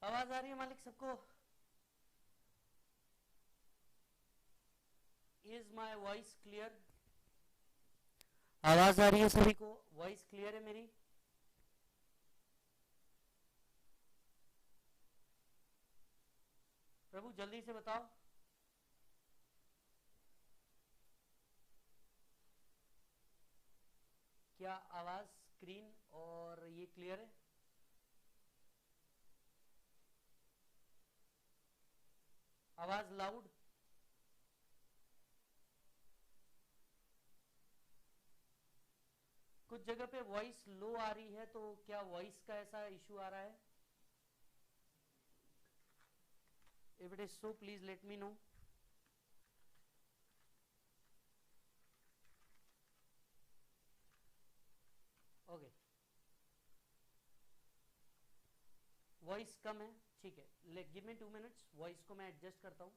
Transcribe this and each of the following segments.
आवाज आ रही है मालिक सबको? Is my voice clear? आवाज आ रही है सभी को? वॉइस क्लियर है मेरी? प्रभु जल्दी से बताओ। क्या आवाज स्क्रीन और ये क्लियर है? आवाज लाउड? कुछ जगह पे वॉइस लो आ रही है, तो क्या वॉइस का ऐसा इशू आ रहा है? If it is so please let me know. Okay, voice कम है, ठीक है। गिव मी 2 मिनट्स, वॉइस को मैं एडजस्ट करता हूँ।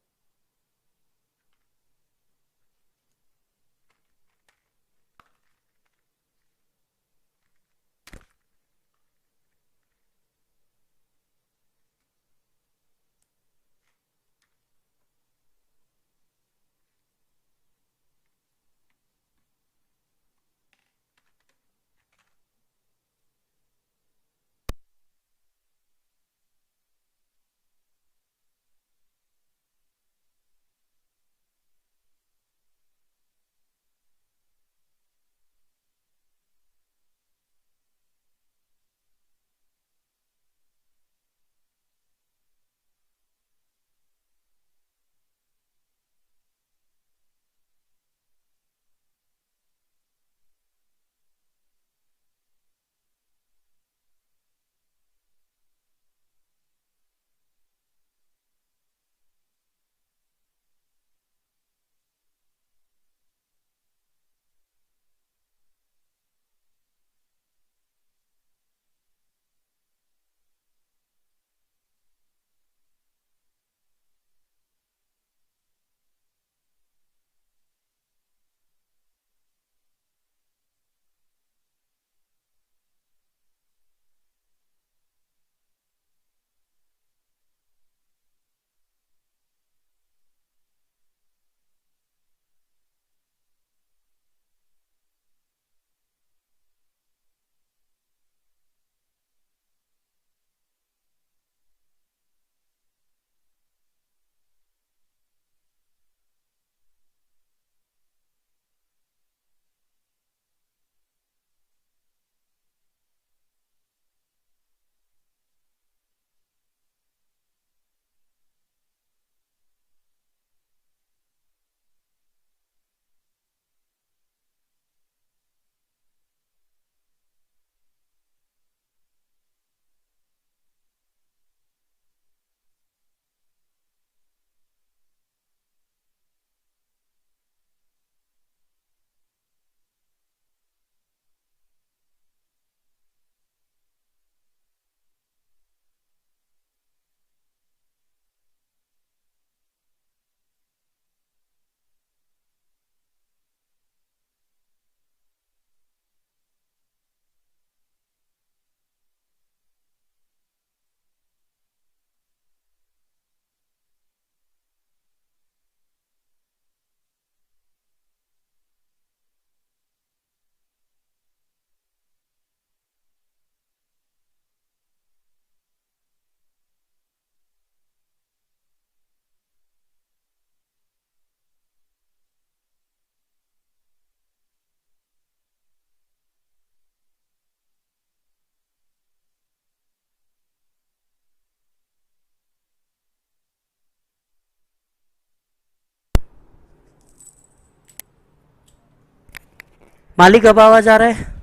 मालिक अब आवाज आ रहा है?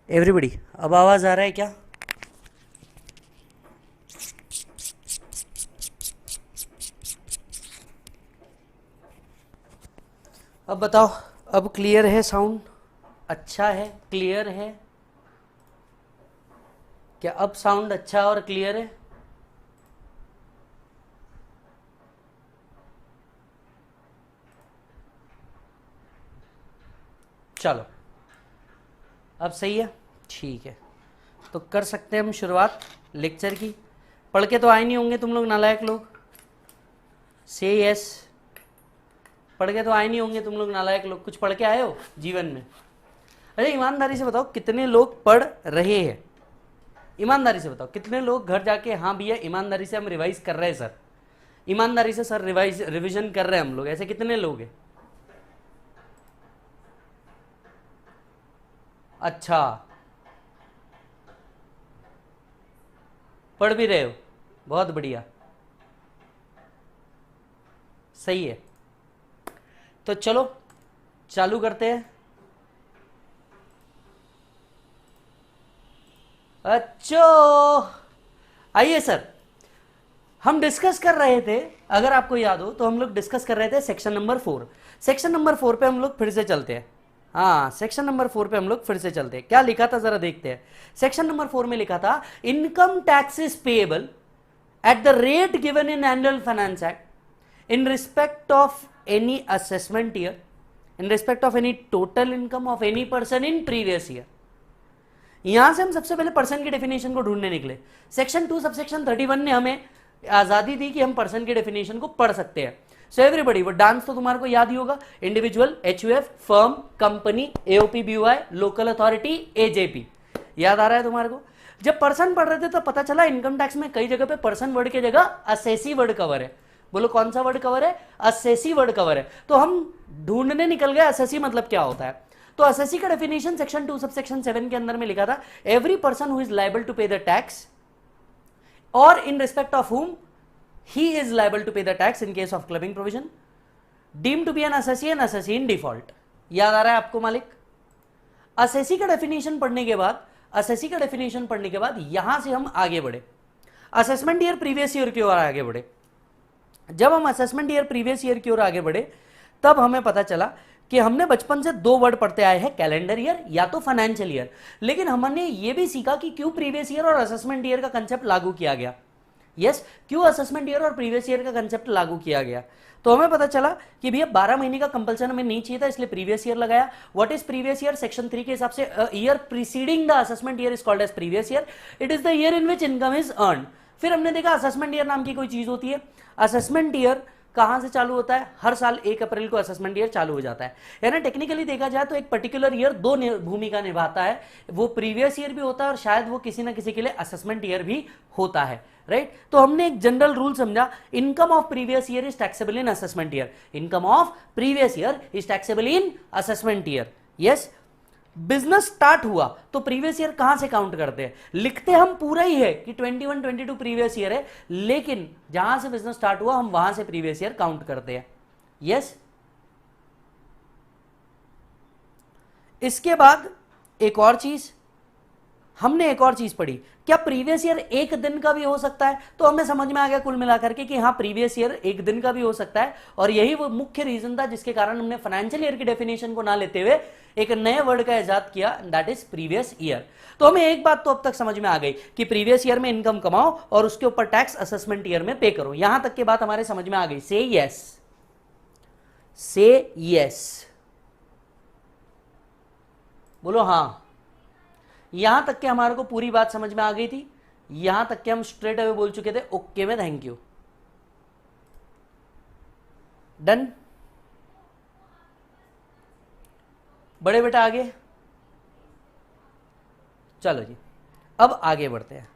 एवरीबडी, अब आवाज आ रहा है क्या? अब बताओ, अब क्लियर है साउंड? अच्छा है, क्लियर है? क्या अब साउंड अच्छा और क्लियर है? चलो, अब सही है, ठीक है। तो कर सकते हैं हम शुरुआत। लेक्चर की? पढ़ के तो आए नहीं होंगे तुम लोग, नालायक लोग। से यस, पढ़ के तो आए नहीं होंगे तुम लोग, नालायक लोग। कुछ पढ़ के आए हो जीवन में? अरे ईमानदारी से बताओ कितने लोग पढ़ रहे हैं? ईमानदारी से बताओ कितने लोग घर जाके हाँ भैया ईमानदारी से हम रिवाइज कर रहे हैं सर, ईमानदारी से सर रिविजन कर रहे हैं हम लोग, ऐसे कितने लोग हैं? अच्छा, पढ़ भी रहे हो, बहुत बढ़िया, सही है। तो चलो चालू करते हैं। अच्छा, आइए सर, हम डिस्कस कर रहे थे, अगर आपको याद हो तो हम लोग डिस्कस कर रहे थे सेक्शन नंबर 4। सेक्शन नंबर 4 पे हम लोग फिर से चलते हैं। हाँ, सेक्शन नंबर 4 पे हम लोग फिर से चलते हैं। क्या लिखा था जरा देखते हैं। सेक्शन नंबर 4 में लिखा था income tax is payable at the rate given in annual finance act in respect of any assessment year, in respect of any total income of any person in previous year. यहां से हम सबसे पहले person की definition को ढूंढने निकले। Section 2 subsection 31 ने हमें आजादी दी कि हम पर्सन की डेफिनेशन को पढ़ सकते हैं। सो एवरीबॉडी, वो डांस तो तुम्हारे को याद ही होगा, individual, HUF, firm, company, AOP, BOI, local authority, AJP. याद आ रहा है तुम्हारे को? जब पर्सन पढ़ रहे थे तो पता चला इनकम टैक्स में कई जगह पे पर्सन वर्ड की जगह असेसी वर्ड कवर है। बोलो कौन सा वर्ड कवर है? असेसी वर्ड कवर है। तो हम ढूंढने निकल गए असेसी मतलब क्या होता है। तो असेसी का डेफिनेशन सेक्शन 2 सबसेक्शन 7 के अंदर में लिखा था, every person who is liable to pay the tax और in respect of whom he is liable to pay the tax in case of clubbing provision, deemed to be an assessee and assessee in default। याद आ रहा है आपको मालिक? Assessee का definition पढ़ने के बाद, असेसी का डेफिनेशन पढ़ने के बाद यहां से हम आगे बढ़े, असेसमेंट ईयर प्रीवियस ईयर की ओर आगे बढ़े। जब हम असेसमेंट ईयर प्रीवियस ईयर की ओर आगे बढ़े तब हमें पता चला कि हमने बचपन से दो वर्ड पढ़ते आए हैं, कैलेंडर ईयर या तो फाइनेंशियल ईयर, लेकिन हमने ये भी सीखा कि क्यों प्रीवियस ईयर और असेसमेंट ईयर का कंसेप्ट लागू किया गया। यस, क्यों असेसमेंट ईयर और प्रीवियस ईयर का कंसेप्ट लागू किया गया? तो हमें पता चला कि भैया 12 महीने का कंपल्सन हमें नहीं चाहिए था, इसलिए प्रीवियस ईयर लगाया। What is previous year? Section 3 के हिसाब से year preceding the assessment year is called as previous year. It is the year in which income is earn. फिर हमने देखा असेसमेंट ईयर नाम की कोई चीज होती है। असेसमेंट ईयर कहां से चालू होता है? हर साल 1 अप्रैल को असेसमेंट ईयर चालू हो जाता है। यानी टेक्निकली देखा जाए तो एक पर्टिकुलर ईयर दो भूमिका निभाता है, वो प्रीवियस ईयर भी होता है और शायद वो किसी ना किसी के लिए असेसमेंट ईयर भी होता है, राइट? तो हमने एक जनरल रूल समझा, income of previous year is taxable in assessment year, income of previous year is taxable in assessment year. Yes, business start हुआ तो प्रीवियस ईयर कहां से काउंट करते हैं? लिखते हम पूरा ही है कि 21 22 प्रीवियस ईयर है, लेकिन जहां से बिजनेस स्टार्ट हुआ हम वहां से प्रीवियस ईयर काउंट करते हैं। यस, इसके बाद एक और चीज, हमने एक और चीज पढ़ी, क्या प्रीवियस ईयर एक दिन का भी हो सकता है? तो हमें समझ में आ गया कुल मिलाकर के कि हाँ, प्रीवियस ईयर एक दिन का भी हो सकता है, और यही वो मुख्य रीजन था जिसके कारण हमने फाइनेंशियल ईयर की डेफिनेशन को ना लेते हुए एक नए वर्ड का इजाद किया, दैट इज प्रीवियस ईयर। तो हमें एक बात तो अब तक समझ में आ गई कि प्रीवियस ईयर में इनकम कमाओ और उसके ऊपर टैक्स असेसमेंट ईयर में पे करो। यहां तक की बात हमारे समझ में आ गई। से यस, से यस, बोलो हाँ। यहां तक के हमारे को पूरी बात समझ में आ गई थी, यहां तक के हम स्ट्रेट अवे बोल चुके थे ओके में थैंक यू, डन। बड़े बेटा आगे चलो जी, अब आगे बढ़ते हैं।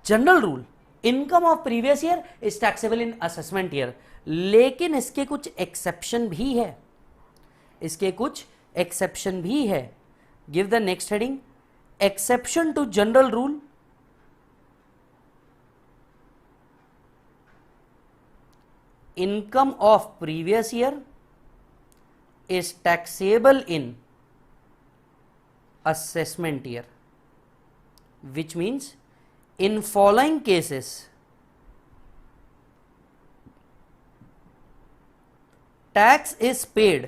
General rule, income of previous year is taxable in assessment year, लेकिन इसके कुछ एक्सेप्शन भी है, इसके कुछ एक्सेप्शन भी है। Give the next heading, exception to general rule. Income of previous year is taxable in assessment year, which means in following cases tax is paid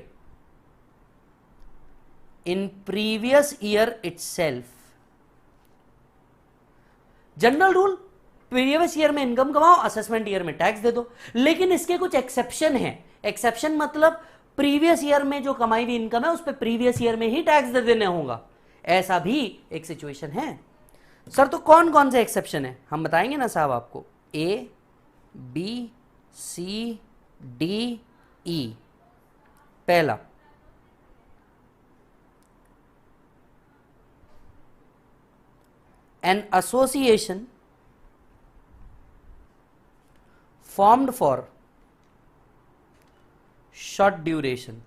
in previous year itself। General rule, previous year में income कमाओ, assessment year में tax दे दो, लेकिन इसके कुछ exception है। Exception मतलब previous year में जो कमाई हुई इनकम है उस पर प्रीवियस ईयर में ही टैक्स दे देना होगा, ऐसा भी एक सिचुएशन है। सर तो कौन कौन से एक्सेप्शन है हम बताएंगे ना साहब आपको, A B C D E. पहला, an association formed for short duration,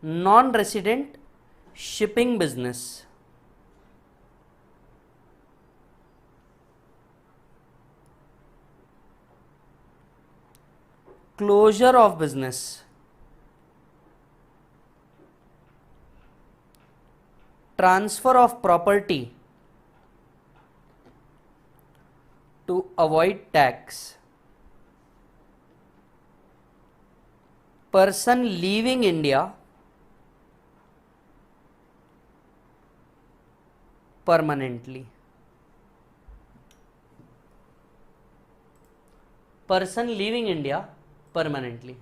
non-resident shipping business, closure of business, transfer of property to avoid tax, person leaving India permanently, person leaving India permanently।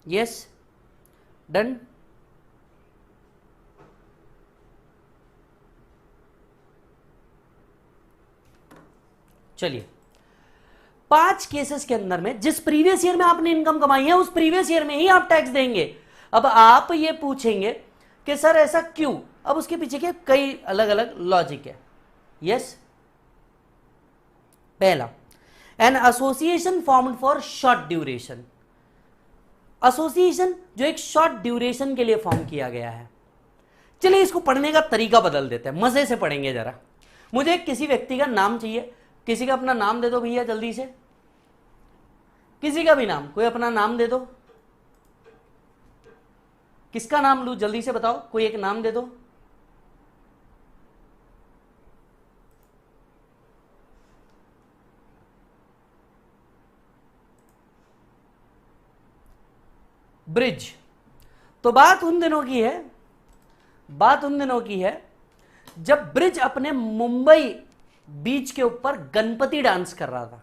Yes, done. चलिए, 5 cases के अंदर में जिस previous year में आपने income कमाई है उस प्रीवियस ईयर में ही आप टैक्स देंगे। अब आप ये पूछेंगे कि सर ऐसा क्यों, अब उसके पीछे के कई अलग अलग लॉजिक है। यस, पहला, an association formed for short duration. Association जो एक शॉर्ट ड्यूरेशन के लिए फॉर्म किया गया है। चलिए इसको पढ़ने का तरीका बदल देते हैं, मजे से पढ़ेंगे जरा। मुझे किसी व्यक्ति का नाम चाहिए, किसी का अपना नाम दे दो भैया जल्दी से, किसी का भी नाम, कोई अपना नाम दे दो। किसका नाम लूं जल्दी से बताओ, कोई एक नाम दे दो। ब्रिज। तो बात उन दिनों की है, बात उन दिनों की है जब ब्रिज अपने मुंबई बीच के ऊपर गणपति डांस कर रहा था।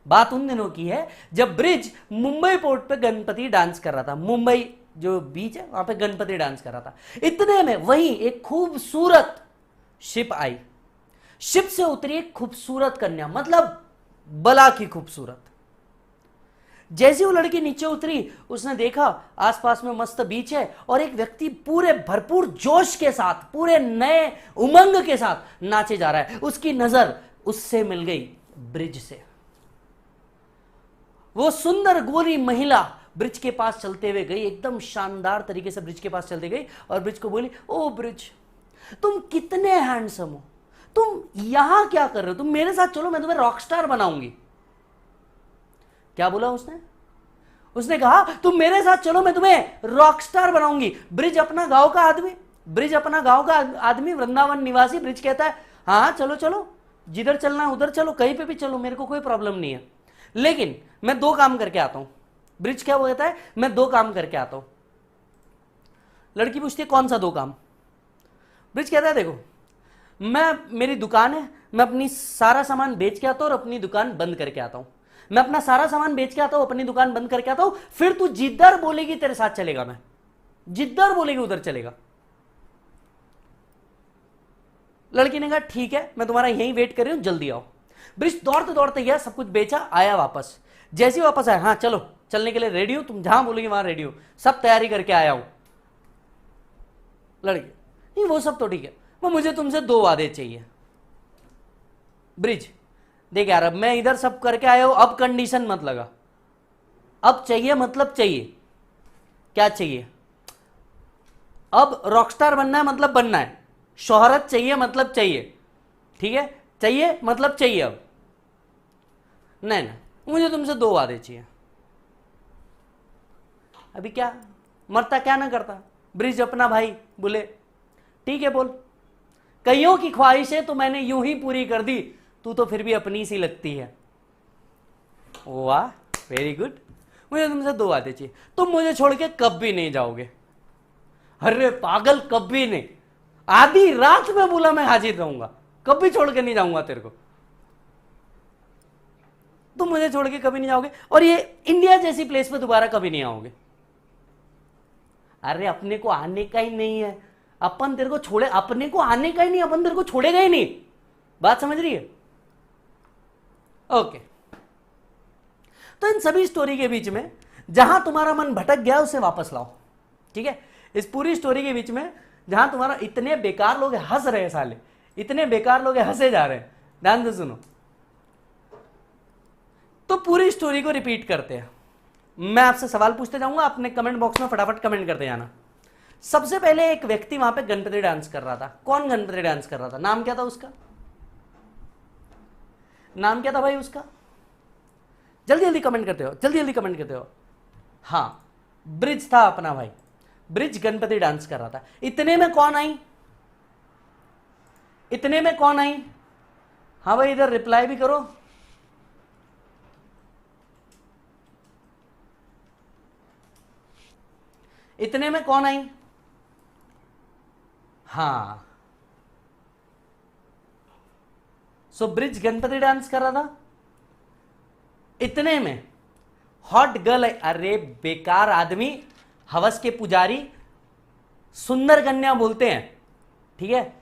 बात उन दिनों की है जब ब्रिज मुंबई पोर्ट पे गणपति डांस कर रहा था। मुंबई जो बीच है वहां पे गणपति डांस कर रहा था। इतने में वहीं एक खूबसूरत शिप आई। शिप से उतरी एक खूबसूरत कन्या, मतलब बला की खूबसूरत। जैसी वो लड़की नीचे उतरी, उसने देखा आसपास में मस्त बीच है और एक व्यक्ति पूरे भरपूर जोश के साथ, पूरे नए उमंग के साथ नाचे जा रहा है। उसकी नजर उससे मिल गई, ब्रिज से। वो सुंदर गोरी महिला ब्रिज के पास चलते हुए गई, एकदम शानदार तरीके से ब्रिज के पास चलते गई और ब्रिज को बोली, ओ ब्रिज, तुम कितने हैंडसम हो, तुम यहां क्या कर रहे हो, तुम मेरे साथ चलो, मैं तुम्हें रॉकस्टार बनाऊंगी। क्या बोला उसने? उसने कहा तुम मेरे साथ चलो, मैं तुम्हें रॉकस्टार बनाऊंगी। ब्रिज अपना गांव का आदमी, ब्रिज अपना गांव का आदमी, वृंदावन निवासी। ब्रिज कहता है हाँ चलो चलो, जिधर चलना है उधर चलो, कहीं पे भी चलो, मेरे को कोई प्रॉब्लम नहीं है, लेकिन मैं 2 काम करके आता हूं। ब्रिज क्या कहता है? मैं 2 काम करके आता हूं। लड़की पूछती है कौन सा 2 काम? ब्रिज कहता है देखो, मेरी दुकान है, मैं अपनी सारा सामान बेच के आता हूं और अपनी दुकान बंद करके आता हूं। मैं अपना सारा सामान बेच के आता हूं, अपनी दुकान बंद करके आता हूं, फिर तू जिधर बोलेगी तेरे साथ चलेगा, मैं जिधर बोलेगी उधर चलेगा। लड़की ने कहा ठीक है, मैं तुम्हारा यहीं वेट कर रही हूं, जल्दी आओ। ब्रिज दौड़ते दौड़ते गया, सब कुछ बेचा, आया वापस। जैसे ही वापस आया, हाँ चलो, चलने के लिए रेडी हूं, तुम जहां बोलोगी वहां रेडी हूं, सब तैयारी करके आया हूं। लड़की नहीं, वो सब तो ठीक है, वो मुझे तुमसे 2 वादे चाहिए। ब्रिज देख यार, अब मैं इधर सब करके आया हूं, अब कंडीशन मत लगा। अब चाहिए मतलब चाहिए, क्या चाहिए? अब रॉकस्टार बनना है मतलब बनना है, शोहरत चाहिए मतलब चाहिए, ठीक है, चाहिए मतलब चाहिए। अब नहीं ना, मुझे तुमसे 2 वादे चाहिए। अभी क्या मरता क्या ना करता, ब्रिज अपना भाई बोले ठीक है बोल, कईयों की ख्वाहिशें तो मैंने यूं ही पूरी कर दी, तू तो फिर भी अपनी सी लगती है। वाह, वेरी गुड। मुझे तुमसे 2 वादे चाहिए, तुम मुझे छोड़ के कभी नहीं जाओगे। अरे पागल, कभी नहीं, आधी रात में बोला मैं हाजिर रहूंगा, कभी छोड़ के नहीं जाऊंगा तेरे को, तुम मुझे छोड़ के कभी नहीं जाओगे, और ये इंडिया जैसी प्लेस पे दोबारा कभी नहीं आओगे। अरे अपने को आने का ही नहीं है, अपन तेरे को छोड़े, अपने को आने का ही नहीं, अपन तेरे को छोड़ेगा ही नहीं। बात समझ रही है? ओके। तो इन सभी स्टोरी के बीच में जहां तुम्हारा मन भटक गया उसे वापस लाओ, ठीक है। इस पूरी स्टोरी के बीच में जहां तुम्हारा, इतने बेकार लोग हंस रहे हैं साले, इतने बेकार लोग हंसे जा रहे हैं, ध्यान से सुनो। तो पूरी स्टोरी को रिपीट करते हैं, मैं आपसे सवाल पूछते जाऊंगा, अपने कमेंट बॉक्स में फटाफट कमेंट करते जाना। सबसे पहले एक व्यक्ति वहां पे गणपति डांस कर रहा था। कौन गणपति डांस कर रहा था? नाम क्या था उसका? नाम क्या था भाई उसका? जल्दी जल्दी कमेंट करते हो, जल्दी जल्दी कमेंट करते हो। हाँ, ब्रिज था अपना भाई, ब्रिज गणपति डांस कर रहा था। इतने में कौन आई? इतने में कौन आई? हाँ भाई, इधर रिप्लाई भी करो। इतने में कौन आई? हाँ, सो ब्रिज गणपति डांस कर रहा था, इतने में हॉट गर्ल। अरे बेकार आदमी, हवस के पुजारी, सुंदर कन्या बोलते हैं, ठीक है।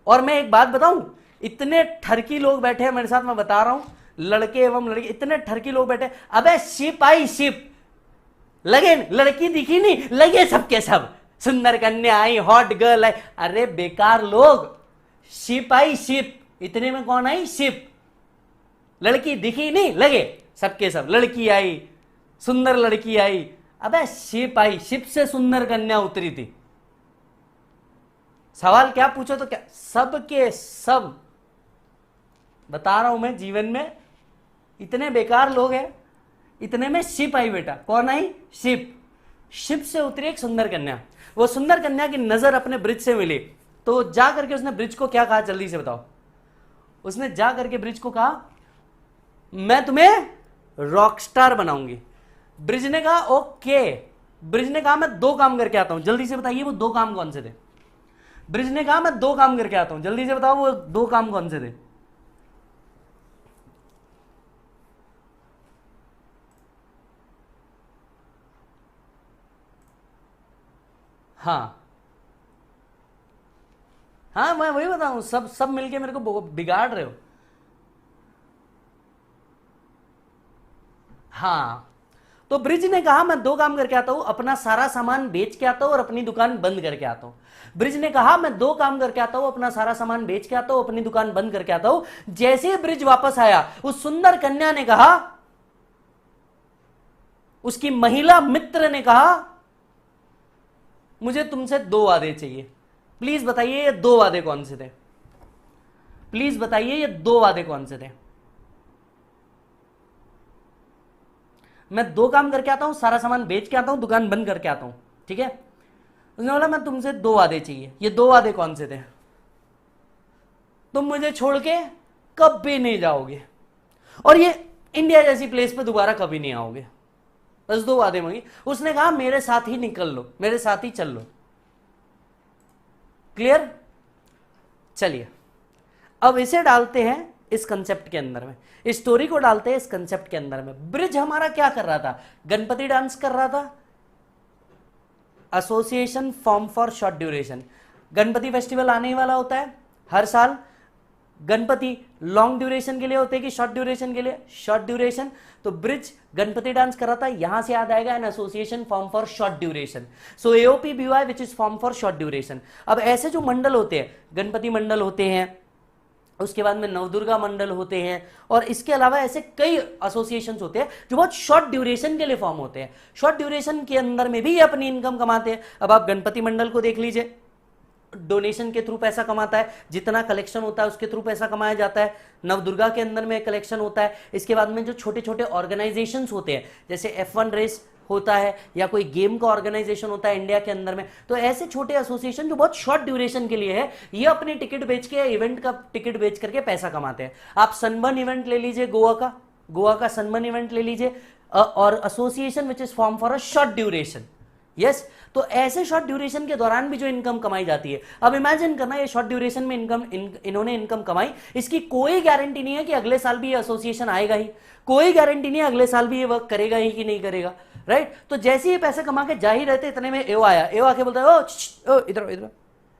और मैं एक बात बताऊं, इतने ठरकी लोग बैठे हैं मेरे साथ, मैं बता रहा हूं, लड़के एवं लड़की, इतने ठरकी लोग बैठे। अबे शिप आई शिप, लगे लड़की दिखी नहीं, लगे सबके सब सुंदर कन्या आई, हॉट गर्ल आई। अरे बेकार लोग, शिप आई शिप, इतने में कौन आई? शिप। लड़की दिखी नहीं, लगे सबके सब लड़की आई, सुंदर लड़की आई। अबे शिप आई, शिप से सुंदर कन्या उतरी थी। सवाल क्या पूछो तो क्या, सब के सब बता रहा हूं मैं, जीवन में इतने बेकार लोग हैं। इतने में शिप आई बेटा। कौन आई? शिप। शिप से उतरी एक सुंदर कन्या। वो सुंदर कन्या की नजर अपने ब्रिज से मिली, तो जा करके उसने ब्रिज को क्या कहा, जल्दी से बताओ। उसने जा करके ब्रिज को कहा, मैं तुम्हें रॉकस्टार बनाऊंगी। ब्रिज ने कहा ओके। ब्रिज ने कहा मैं 2 काम करके आता हूं, जल्दी से बताइए वो 2 काम कौन से थे? ब्रिज ने कहा मैं 2 काम करके आता हूं, जल्दी से बताओ वो 2 काम कौन से थे? हाँ हाँ, मैं वही बताऊं, सब सब मिलके मेरे को बिगाड़ रहे हो। हाँ, तो ब्रिज ने कहा मैं 2 काम करके आता हूं, अपना सारा सामान बेच के आता हूं और अपनी दुकान बंद करके आता हूं। ब्रिज ने कहा मैं 2 काम करके आता हूं, अपना सारा सामान बेच के आता हूं, अपनी दुकान बंद करके आता हूं। जैसे ही ब्रिज वापस आया, उस सुंदर कन्या ने कहा, उसकी महिला मित्र ने कहा, मुझे तुमसे 2 वादे चाहिए। प्लीज बताइए ये 2 वादे कौन से थे? प्लीज बताइए ये 2 वादे कौन से थे? मैं 2 काम करके आता हूं, सारा सामान बेच के आता हूं, दुकान बंद करके आता हूं, ठीक है। उसने बोला मैं तुमसे 2 वादे चाहिए। ये 2 वादे कौन से थे? तुम मुझे छोड़ के कभी नहीं जाओगे, और ये इंडिया जैसी प्लेस पे दोबारा कभी नहीं आओगे। बस 2 वादे मांगी। उसने कहा मेरे साथ ही निकल लो, मेरे साथ ही चल लो। क्लियर? चलिए अब इसे डालते हैं इस कंसेप्ट के अंदर में, इस स्टोरी को डालते हैं इस कंसेप्ट के अंदर में। ब्रिज हमारा क्या कर रहा था? गणपति डांस कर रहा था। Association form for short duration. Ganpati festival आने ही वाला होता है हर साल। गणपति लॉन्ग ड्यूरेशन के लिए होते हैं कि शॉर्ट ड्यूरेशन के लिए? Short duration. तो ब्रिज गणपति डांस कर रहा था, यहां से याद आएगा an association form for short duration. So AOP BY which is form for short duration. अब ऐसे जो मंडल होते हैं, गणपति मंडल होते हैं, उसके बाद में नवदुर्गा मंडल होते हैं, और इसके अलावा ऐसे कई एसोसिएशंस होते हैं जो बहुत शॉर्ट ड्यूरेशन के लिए फॉर्म होते हैं। शॉर्ट ड्यूरेशन के अंदर में भी ये अपनी इनकम कमाते हैं। अब आप गणपति मंडल को देख लीजिए, डोनेशन के थ्रू पैसा कमाता है, जितना कलेक्शन होता है उसके थ्रू पैसा कमाया जाता है। नवदुर्गा के अंदर में कलेक्शन होता है। इसके बाद में जो छोटे छोटे ऑर्गेनाइजेशंस होते हैं, जैसे F1 रेस होता है या कोई गेम का ऑर्गेनाइजेशन होता है इंडिया के अंदर में, तो ऐसे छोटे एसोसिएशन जो बहुत शॉर्ट ड्यूरेशन के लिए है, ये अपने टिकट बेच के, इवेंट का टिकट बेच करके पैसा कमाते हैं। आप सनबर्न इवेंट ले लीजिए, गोवा का सनबर्न इवेंट ले लीजिए, और association which is form for a short duration. Yes, तो ऐसे शॉर्ट ड्यूरेशन के दौरान भी जो इनकम कमाई जाती है, अब इमेजिन करना ये शॉर्ट ड्यूरेशन में इन्होंने इनकम कमाई, इसकी कोई गारंटी नहीं है कि अगले साल भी ये एसोसिएशन आएगा ही, कोई गारंटी नहीं है अगले साल भी ये वर्क करेगा ही कि नहीं करेगा, राइट। तो जैसे ही पैसे कमा के जा ही रहते, इतने में एओ आया, एओ आके बोलता है ओ इधर इधर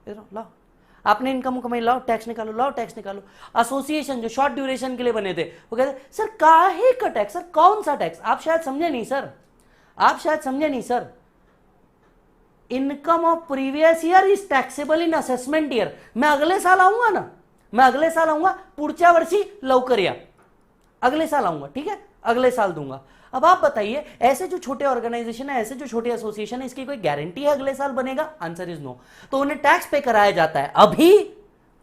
इधर लाओ, आपने इनकम कमाई, लाओ टैक्स निकालो, लाओ टैक्स निकालो। एसोसिएशन जो शॉर्ट ड्यूरेशन के लिए बने थे वो कहते सर काहे का टैक्स, सर कौन सा टैक्स, आप शायद समझे नहीं सर, आप शायद समझे नहीं sir, income of previous year is taxable in assessment year. मैं अगले साल आऊंगा ना, मैं अगले साल आऊंगा, पुढच्या वर्षी लवकर या, अगले साल आऊंगा, ठीक है, अगले साल दूंगा। अब आप बताइए, ऐसे जो छोटे ऑर्गेनाइजेशन है, ऐसे जो छोटे एसोसिएशन है, इसकी कोई गारंटी है अगले साल बनेगा? Answer is no. तो उन्हें टैक्स पे कराया जाता है अभी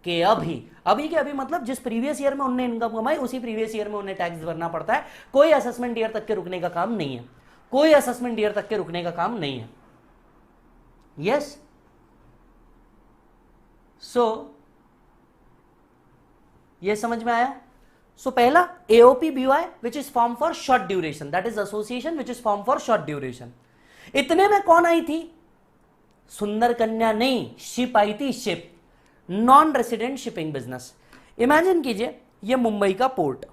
के अभी, अभी के अभी मतलब जिस प्रीवियस ईयर में उन्होंने इनकम कमाई उसी प्रीवियस ईयर में उन्हें टैक्स भरना पड़ता है। कोई असेसमेंट ईयर तक के रुकने का काम नहीं है, कोई असेसमेंट ईयर तक के रुकने का काम नहीं है। यस, सो ये समझ में आया? सो पहला AOPBY which is form for short duration, that is association which is form for short duration. इतने में कौन आई थी? सुंदर कन्या नहीं, शिप आई थी, ship, non resident shipping business. Imagine कीजिए, ये मुंबई का पोर्ट,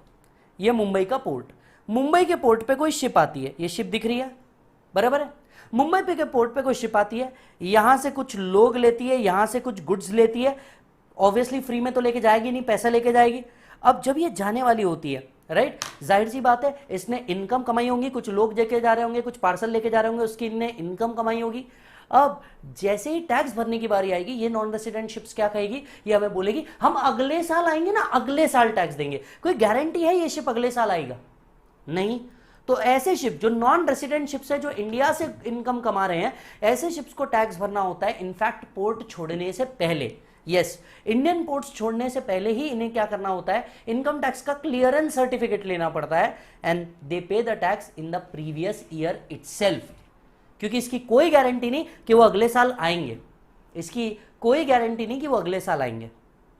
ये मुंबई का पोर्ट, मुंबई के पोर्ट पे कोई शिप आती है, ये शिप दिख रही है, बराबर है। मुंबई पे के पोर्ट पे कोई शिप आती है, यहां से कुछ लोग लेती है, यहां से कुछ गुड्स लेती है, ऑब्वियसली फ्री में तो लेके जाएगी नहीं, पैसा लेके जाएगी। अब जब ये जाने वाली होती है, राइट, जाहिर सी बात है इसने इनकम कमाई होंगी, कुछ लोग लेके जा रहे होंगे, कुछ पार्सल लेके जा रहे होंगे, उसकी इनने इनकम कमाई होगी। अब जैसे ही टैक्स भरने की बारी आएगी, ये नॉन रेसिडेंट शिप्स क्या कहेगी, ये हमें बोलेगी हम अगले साल आएंगे ना, अगले साल टैक्स देंगे। कोई गारंटी है ये शिप अगले साल आएगा? नहीं। तो ऐसे शिप जो नॉन रेसिडेंट शिप्स है, जो इंडिया से इनकम कमा रहे हैं, ऐसे शिप्स को टैक्स भरना होता है इनफैक्ट पोर्ट छोड़ने से पहले। यस, इंडियन पोर्ट्स छोड़ने से पहले ही इन्हें क्या करना होता है, इनकम टैक्स का क्लियरेंस सर्टिफिकेट लेना पड़ता है, एंड दे पे the tax in the previous year itself. क्योंकि इसकी कोई गारंटी नहीं कि वो अगले साल आएंगे, इसकी कोई गारंटी नहीं कि वो अगले साल आएंगे।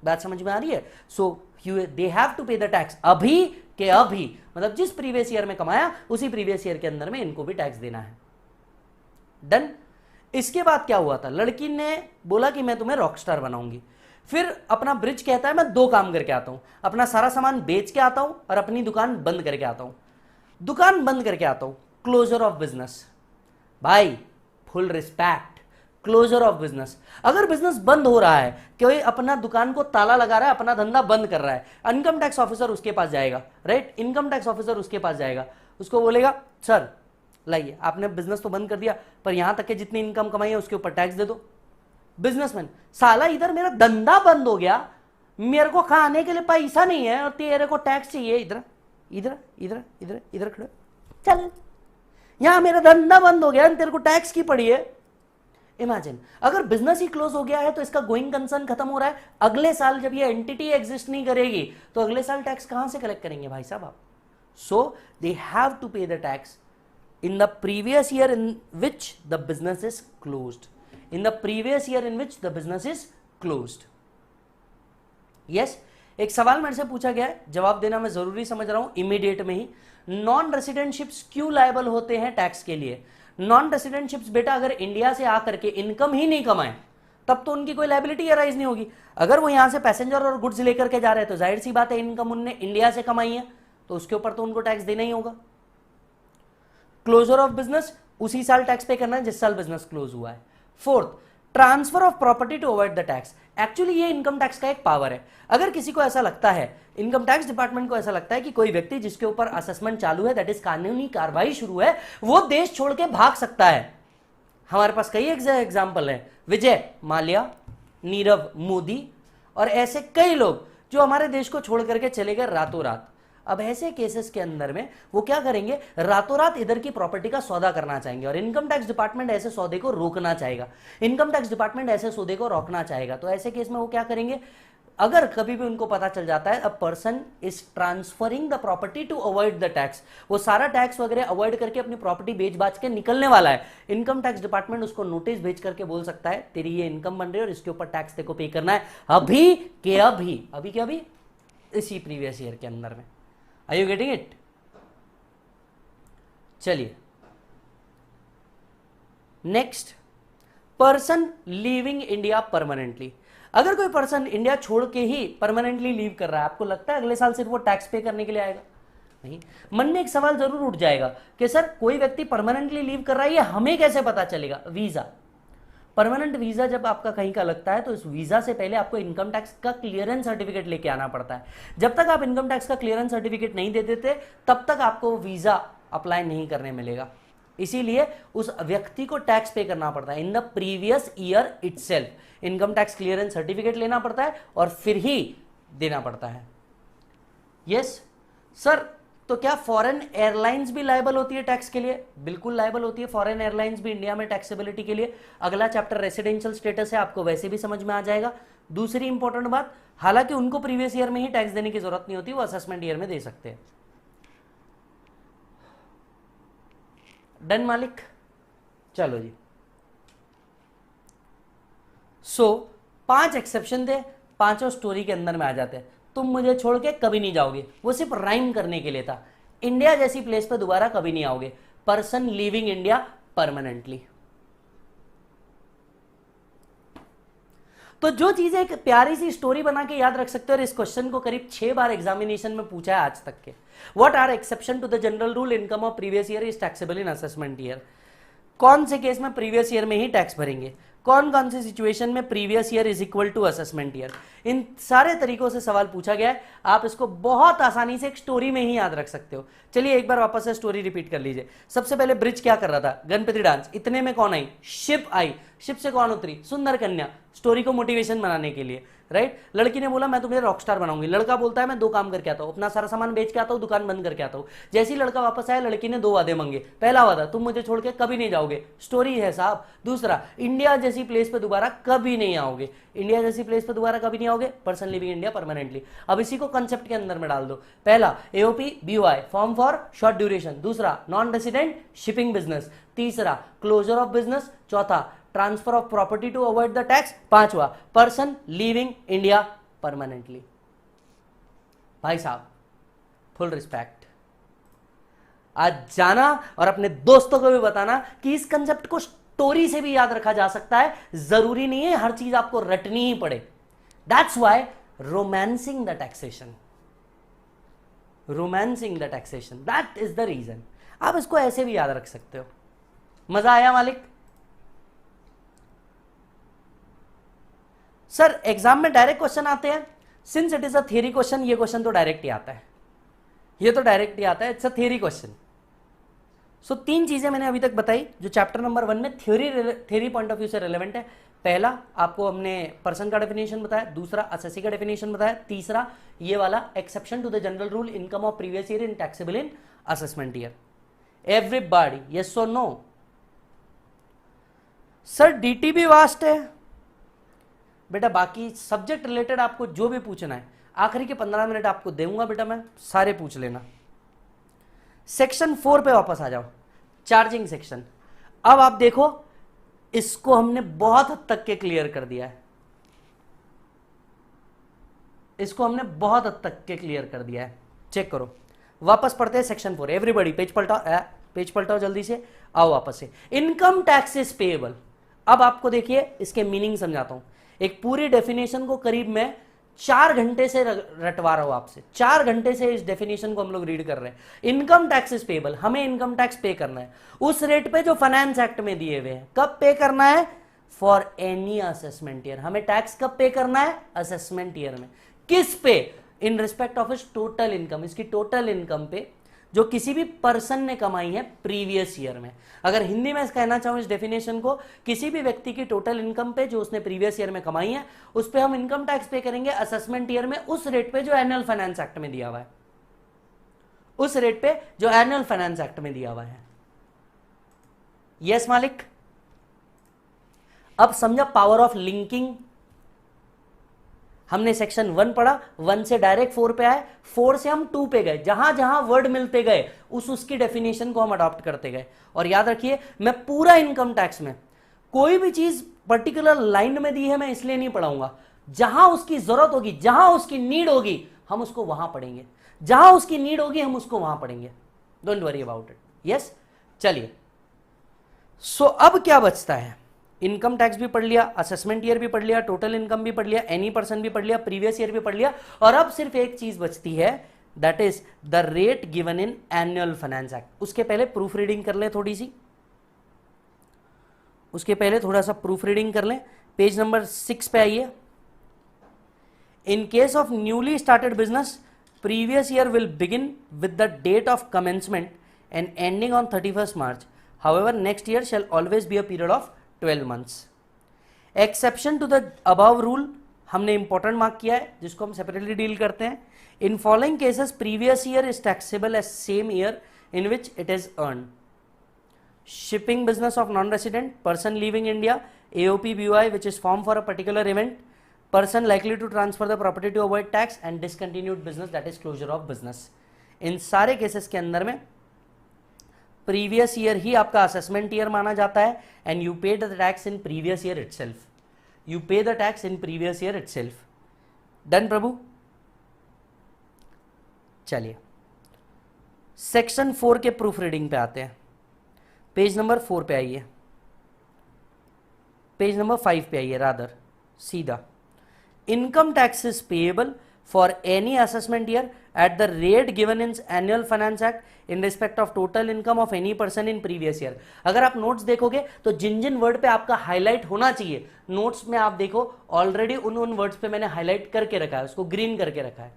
बात समझ में आ रही है? सो they have to pay the tax अभी के अभी, मतलब जिस प्रीवियस ईयर में कमाया उसी प्रीवियस ईयर के अंदर में इनको भी टैक्स देना है। डन। इसके बाद क्या हुआ था, लड़की ने बोला कि मैं तुम्हें रॉकस्टार बनाऊंगी। फिर अपना ब्रिज कहता है मैं 2 काम करके आता हूं, अपना सारा सामान बेच के आता हूं और अपनी दुकान बंद करके आता हूं। दुकान बंद करके आता हूं, क्लोजर ऑफ बिजनेस। भाई full respect, closure of business. अगर बिजनेस बंद हो रहा है, कोई अपना दुकान को ताला लगा रहा है, अपना धंधा बंद कर रहा है, इनकम टैक्स ऑफिसर उसके पास जाएगा, राइट, इनकम टैक्स ऑफिसर उसके पास जाएगा, उसको बोलेगा सर लाइए आपने बिजनेस तो बंद कर दिया, पर यहां तक के जितनी इनकम कमाई है उसके ऊपर टैक्स दे दो। बिजनेसमैन, साला इधर मेरा धंधा बंद हो गया, मेरे को खाने के लिए पैसा नहीं है और तेरे को टैक्स चाहिए, इधर इधर इधर इधर इधर खड़े चल, यहां मेरा धंधा बंद हो गया, तेरे को टैक्स की पड़ी है। इमेजिन, अगर बिजनेस ही क्लोज हो गया है तो इसका गोइंग कंसर्न खत्म हो रहा है, अगले साल जब ये एंटिटी एग्जिस्ट नहीं करेगी तो अगले साल टैक्स कहां से कलेक्ट करेंगे भाई साहब आप? सो they have to pay the tax in the previous year in which the business is closed, in the previous year in which the business is closed. yes, एक सवाल मेरे से पूछा गया है, जवाब देना मैं जरूरी समझ रहा हूं इमीडिएट में ही। नॉन रेसिडेंट शिप्स क्यों लायबल होते हैं टैक्स के लिए? नॉन रेसिडेंट शिप्स बेटा अगर इंडिया से आकर के इनकम ही नहीं कमाए तब तो उनकी कोई लायबिलिटी अराइज नहीं होगी। अगर वो यहां से पैसेंजर और गुड्स लेकर के जा रहे हैं तो जाहिर सी बात है इनकम उनने इंडिया से कमाई है, तो उसके ऊपर तो उनको टैक्स देना ही होगा। क्लोजर ऑफ बिजनेस, उसी साल टैक्स पे करना है जिस साल बिजनेस क्लोज हुआ है। Fourth, transfer of property to avoid the tax. Actually ये इनकम टैक्स का एक पावर है। अगर किसी को ऐसा लगता है, इनकम टैक्स डिपार्टमेंट को ऐसा लगता है कि कोई व्यक्ति जिसके ऊपर असेसमेंट चालू है, दैट इज कानूनी कार्रवाई शुरू है, वो देश छोड़ के भाग सकता है। हमारे पास कई एग्जाम्पल है, विजय माल्या, नीरव मोदी और ऐसे कई लोग जो हमारे देश को छोड़ करके चले गए रातों रात। अब ऐसे केसेस के अंदर में वो क्या करेंगे, रातों रात इधर की प्रॉपर्टी का सौदा करना चाहेंगे, और इनकम टैक्स डिपार्टमेंट ऐसे सौदे को रोकना चाहेगा, इनकम टैक्स डिपार्टमेंट ऐसे सौदे को रोकना चाहेगा। तो ऐसे केस में वो क्या करेंगे, अगर कभी भी उनको पता चल जाता है a person is transferring the property to avoid the tax, वो सारा टैक्स वगैरह अवॉइड करके अपनी प्रॉपर्टी बेच बाच के निकलने वाला है, इनकम टैक्स डिपार्टमेंट उसको नोटिस भेज करके बोल सकता है तेरी ये इनकम बन रही है और इसके ऊपर टैक्स तेको पे करना है अभी के अभी, अभी के अभी, इसी प्रीवियस ईयर के अंदर में। Are you getting it? चलिए next, person leaving India permanently. अगर कोई पर्सन इंडिया छोड़ के ही परमानेंटली लीव कर रहा है, आपको लगता है अगले साल सिर्फ वो टैक्स पे करने के लिए आएगा? नहीं। मन में एक सवाल जरूर उठ जाएगा कि सर कोई व्यक्ति परमानेंटली लीव कर रहा है, ये हमें कैसे पता चलेगा? वीजा, परमानेंट वीजा जब आपका कहीं का लगता है तो इस वीजा से पहले आपको इनकम टैक्स का क्लियरेंस सर्टिफिकेट लेके आना पड़ता है। जब तक आप इनकम टैक्स का क्लियरेंस सर्टिफिकेट नहीं दे देते तब तक आपको वीजा अप्लाई नहीं करने मिलेगा, इसीलिए उस व्यक्ति को टैक्स पे करना पड़ता है in the previous year itself. Income tax clearance certificate लेना पड़ता है और फिर ही देना पड़ता है। यस सर, तो क्या फॉरेन एयरलाइंस भी लायबल होती है टैक्स के लिए? बिल्कुल लायबल होती है फॉरेन एयरलाइंस भी इंडिया में टैक्सेबिलिटी के लिए। अगला चैप्टर रेसिडेंशियल स्टेटस है, आपको वैसे भी समझ में आ जाएगा। दूसरी इंपॉर्टेंट बात, हालांकि उनको प्रीवियस ईयर में ही टैक्स देने की जरूरत नहीं होती, वो असेसमेंट ईयर में दे सकते हैं। डन मालिक? चलो जी। सो 5 एक्सेप्शन थे, पांचों स्टोरी के अंदर में आ जाते हैं। तुम मुझे छोड़ के कभी नहीं जाओगे, वो सिर्फ राइम करने के लिए था। इंडिया जैसी प्लेस पे दोबारा कभी नहीं आओगे। Person leaving India permanently. तो जो चीजें एक प्यारी सी स्टोरी बना के याद रख सकते हो, और इस क्वेश्चन को करीब 6 बार एग्जामिनेशन में पूछा है आज तक के। What are exception to the general rule, income of previous year is taxable in assessment year. कौन से केस में प्रीवियस ईयर में ही टैक्स भरेंगे, कौन कौन सी सिचुएशन में previous year is equal to assessment year, इन सारे तरीकों से सवाल पूछा गया है। आप इसको बहुत आसानी से एक स्टोरी में ही याद रख सकते हो। चलिए एक बार वापस से स्टोरी रिपीट कर लीजिए। सबसे पहले ब्रिज क्या कर रहा था, गणपति डांस, इतने में कौन आई, शिप आई, शिप से कौन उतरी, सुंदर कन्या, स्टोरी को मोटिवेशन बनाने के लिए, राइट। लड़की ने बोला मैं तुम्हें रॉकस्टार बनाऊंगी, लड़का बोलता है मैं 2 काम करके आता हूं, अपना सारा सामान बेच के आता हूं, दुकान बंद करके आता हूं। जैसे ही लड़का वापस आया, लड़की ने 2 वादे मांगे। पहला वादा, तुम मुझे छोड़ के कभी नहीं जाओगे, स्टोरी है साहब। दूसरा, इंडिया जैसी प्लेस पे दोबारा कभी नहीं आओगे, इंडिया जैसी प्लेस पे दोबारा कभी नहीं आओगे, पर्सन लिविंग इंडिया परमानेंटली। अब इसी को कंसेप्ट के अंदर में डाल दो। पहला AOP BOI, form for short duration. दूसरा, नॉन रेसिडेंट शिपिंग बिजनेस। तीसरा, क्लोजर ऑफ बिजनेस। चौथा, transfer of property to avoid the tax. पांचवा, पर्सन लीविंग इंडिया परमानेंटली। भाई साहब फुल रिस्पेक्ट। आज जाना और अपने दोस्तों को भी बताना कि इस कंसेप्ट को स्टोरी से भी याद रखा जा सकता है, जरूरी नहीं है हर चीज आपको रटनी ही पड़े। That's why romancing the taxation, romancing the taxation, that is the reason. आप इसको ऐसे भी याद रख सकते हो। मजा आया मालिक? सर एग्जाम में डायरेक्ट क्वेश्चन आते हैं, since it is a theory question, ये क्वेश्चन तो डायरेक्ट ही आता है, ये तो डायरेक्ट ही आता है, इट्स अ थियरी क्वेश्चन। सो 3 चीजें मैंने अभी तक बताई जो चैप्टर नंबर 1 में थ्योरी पॉइंट ऑफ व्यू से रिलेवेंट है। पहला, आपको हमने पर्सन का डेफिनेशन बताया। दूसरा, असेसी का डेफिनेशन बताया। तीसरा, ये वाला exception to the general rule, income of previous year in taxable in assessment year. Everybody yes और नो? सर डीटी भी वास्ट है बेटा, बाकी सब्जेक्ट रिलेटेड आपको जो भी पूछना है आखिरी के 15 मिनट आपको दूंगा बेटा, मैं सारे पूछ लेना। सेक्शन 4 पे वापस आ जाओ, चार्जिंग सेक्शन। अब आप देखो, इसको हमने बहुत हद तक के क्लियर कर दिया है, इसको हमने बहुत हद तक के क्लियर कर दिया है। चेक करो, वापस पढ़ते हैं सेक्शन 4। एवरीबॉडी पेज पलटाओ, पेज पलटाओ जल्दी से, आओ वापस से। Income tax is payable. अब आपको देखिए इसके मीनिंग समझाता हूं। एक पूरी डेफिनेशन को करीब मैं 4 घंटे से रटवा रहा हूं आपसे, 4 घंटे से इस डेफिनेशन को हम लोग रीड कर रहे हैं। इनकम टैक्स इज पेएबल, हमें इनकम टैक्स पे करना है उस रेट पे जो फाइनेंस एक्ट में दिए हुए हैं। कब पे करना है? For any assessment year. हमें टैक्स कब पे करना है? असेसमेंट ईयर में। किस पे? इन रिस्पेक्ट ऑफ इस टोटल इनकम, इसकी टोटल इनकम पे जो किसी भी पर्सन ने कमाई है प्रीवियस ईयर में। अगर हिंदी में कहना चाहूं इस डेफिनेशन को, किसी भी व्यक्ति की टोटल इनकम पे जो उसने प्रीवियस ईयर में कमाई है उस पे हम इनकम टैक्स पे करेंगे असेसमेंट ईयर में उस रेट पे जो एनुअल फाइनेंस एक्ट में दिया हुआ है, उस रेट पे जो एनुअल फाइनेंस एक्ट में दिया हुआ है। यस मालिक। अब समझा पावर ऑफ लिंकिंग। हमने सेक्शन 1 पढ़ा, 1 से डायरेक्ट 4 पे आए, 4 से हम 2 पे गए, जहां जहां वर्ड मिलते गए उसकी डेफिनेशन को हम अडॉप्ट करते गए। और याद रखिए मैं पूरा इनकम टैक्स में कोई भी चीज पर्टिकुलर लाइन में दी है मैं इसलिए नहीं पढ़ाऊंगा, जहां उसकी जरूरत होगी, जहां उसकी नीड होगी हम उसको वहां पढ़ेंगे, जहां उसकी नीड होगी हम उसको वहां पढ़ेंगे। Don't worry about it. Yes, चलिए। सो अब क्या बचता है? इनकम टैक्स भी पढ़ लिया, असेसमेंट ईयर भी पढ़ लिया, टोटल इनकम भी पढ़ लिया, एनी पर्सन भी पढ़ लिया, प्रीवियस ईयर भी पढ़ लिया, और अब सिर्फ एक चीज बचती है, that is the rate given in annual finance act. उसके पहले प्रूफ रीडिंग कर लें थोड़ी सी, उसके पहले थोड़ा सा प्रूफ रीडिंग कर लें। पेज नंबर 6 पे आइए। In case of newly started business, previous year will begin with the date of commencement and ending on 31st March. However, next year shall always be a period of 12 months. Exception to the above rule हमने important mark किया है, जिसको हम separately deal करते हैं. In following cases, previous year is taxable as same year in which it is earned. Shipping business of non-resident, person leaving India, AOP BOI which is formed for a particular event, person likely to transfer the property to avoid tax, and discontinued business that is closure of business. इन सारे cases के अंदर में previous year ही आपका assessment year माना जाता है, and you paid the tax in previous year itself, you pay the tax in previous year itself. Done Prabhu? चलिए section 4 के प्रूफ रीडिंग पे आते हैं। पेज नंबर 4 पे आइए, पेज नंबर 5 पे आइए रादर, सीधा। Income tax is payable for any assessment year at the rate given in annual finance act in respect of total income of any person in previous year. अगर आप notes देखोगे तो जिन जिन word पे आपका highlight होना चाहिए notes में आप देखो ऑलरेडी उन वर्ड्स पे मैंने हाईलाइट करके रखा है, उसको ग्रीन करके रखा है।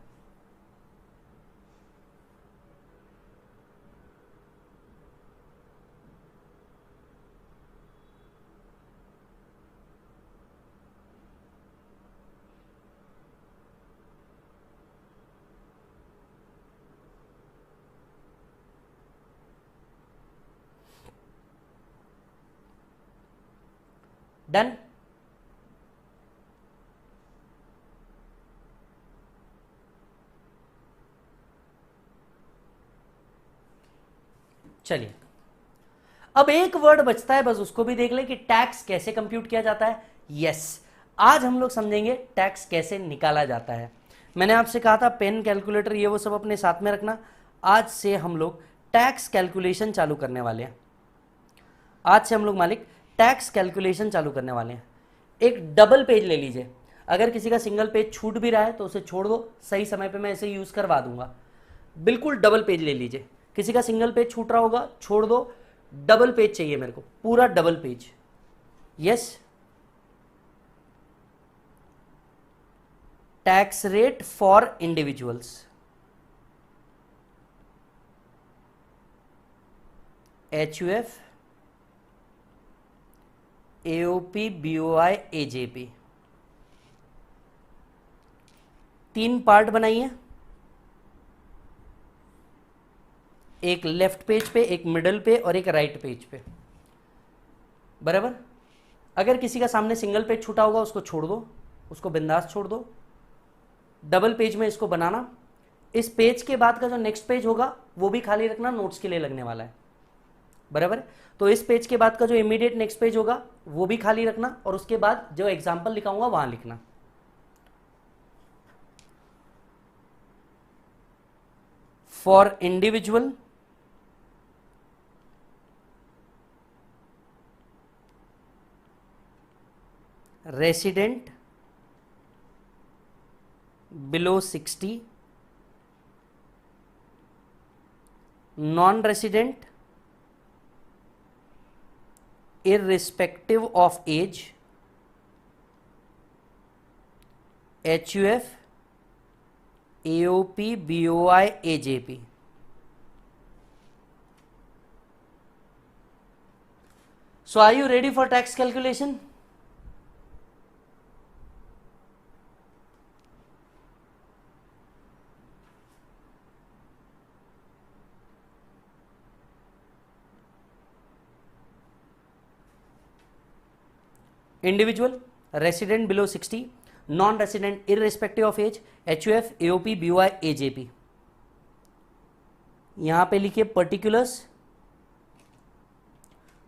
डन? चलिए अब एक वर्ड बचता है, बस उसको भी देख ले कि टैक्स कैसे कंप्यूट किया जाता है। यस, आज हम लोग समझेंगे टैक्स कैसे निकाला जाता है। मैंने आपसे कहा था पेन, कैलकुलेटर ये वो सब अपने साथ में रखना। आज से हम लोग टैक्स कैलकुलेशन चालू करने वाले हैं। आज से हम लोग मालिक टैक्स कैलकुलेशन चालू करने वाले हैं। एक डबल पेज ले लीजिए, अगर किसी का सिंगल पेज छूट भी रहा है तो उसे छोड़ दो, सही समय पे मैं इसे यूज करवा दूंगा। बिल्कुल डबल पेज ले लीजिए, किसी का सिंगल पेज छूट रहा होगा छोड़ दो, डबल पेज चाहिए मेरे को, पूरा double page. Yes, tax rate for individuals, HUF, AOP, BOI, AJP, 3 part बनाइए, एक लेफ्ट पेज पे, एक मिडल पे और एक राइट पेज पे। बराबर? अगर किसी का सामने सिंगल पेज छूटा होगा उसको छोड़ दो, उसको बिंदास छोड़ दो। डबल पेज में इसको बनाना। इस पेज के बाद का जो नेक्स्ट पेज होगा वो भी खाली रखना, नोट्स के लिए लगने वाला है। बराबर? तो इस पेज के बाद का जो इमीडिएट नेक्स्ट पेज होगा वो भी खाली रखना, और उसके बाद जो एग्जाम्पल लिखाऊंगा वहां लिखना। For individual, resident below 60, non resident irrespective of age, HUF, AOP, BOI, AJP। So are you ready for tax calculation? Individual, resident below 60, non-resident irrespective of age, HUF, AOP, BOI, AJP. यहां पे लिखिए particulars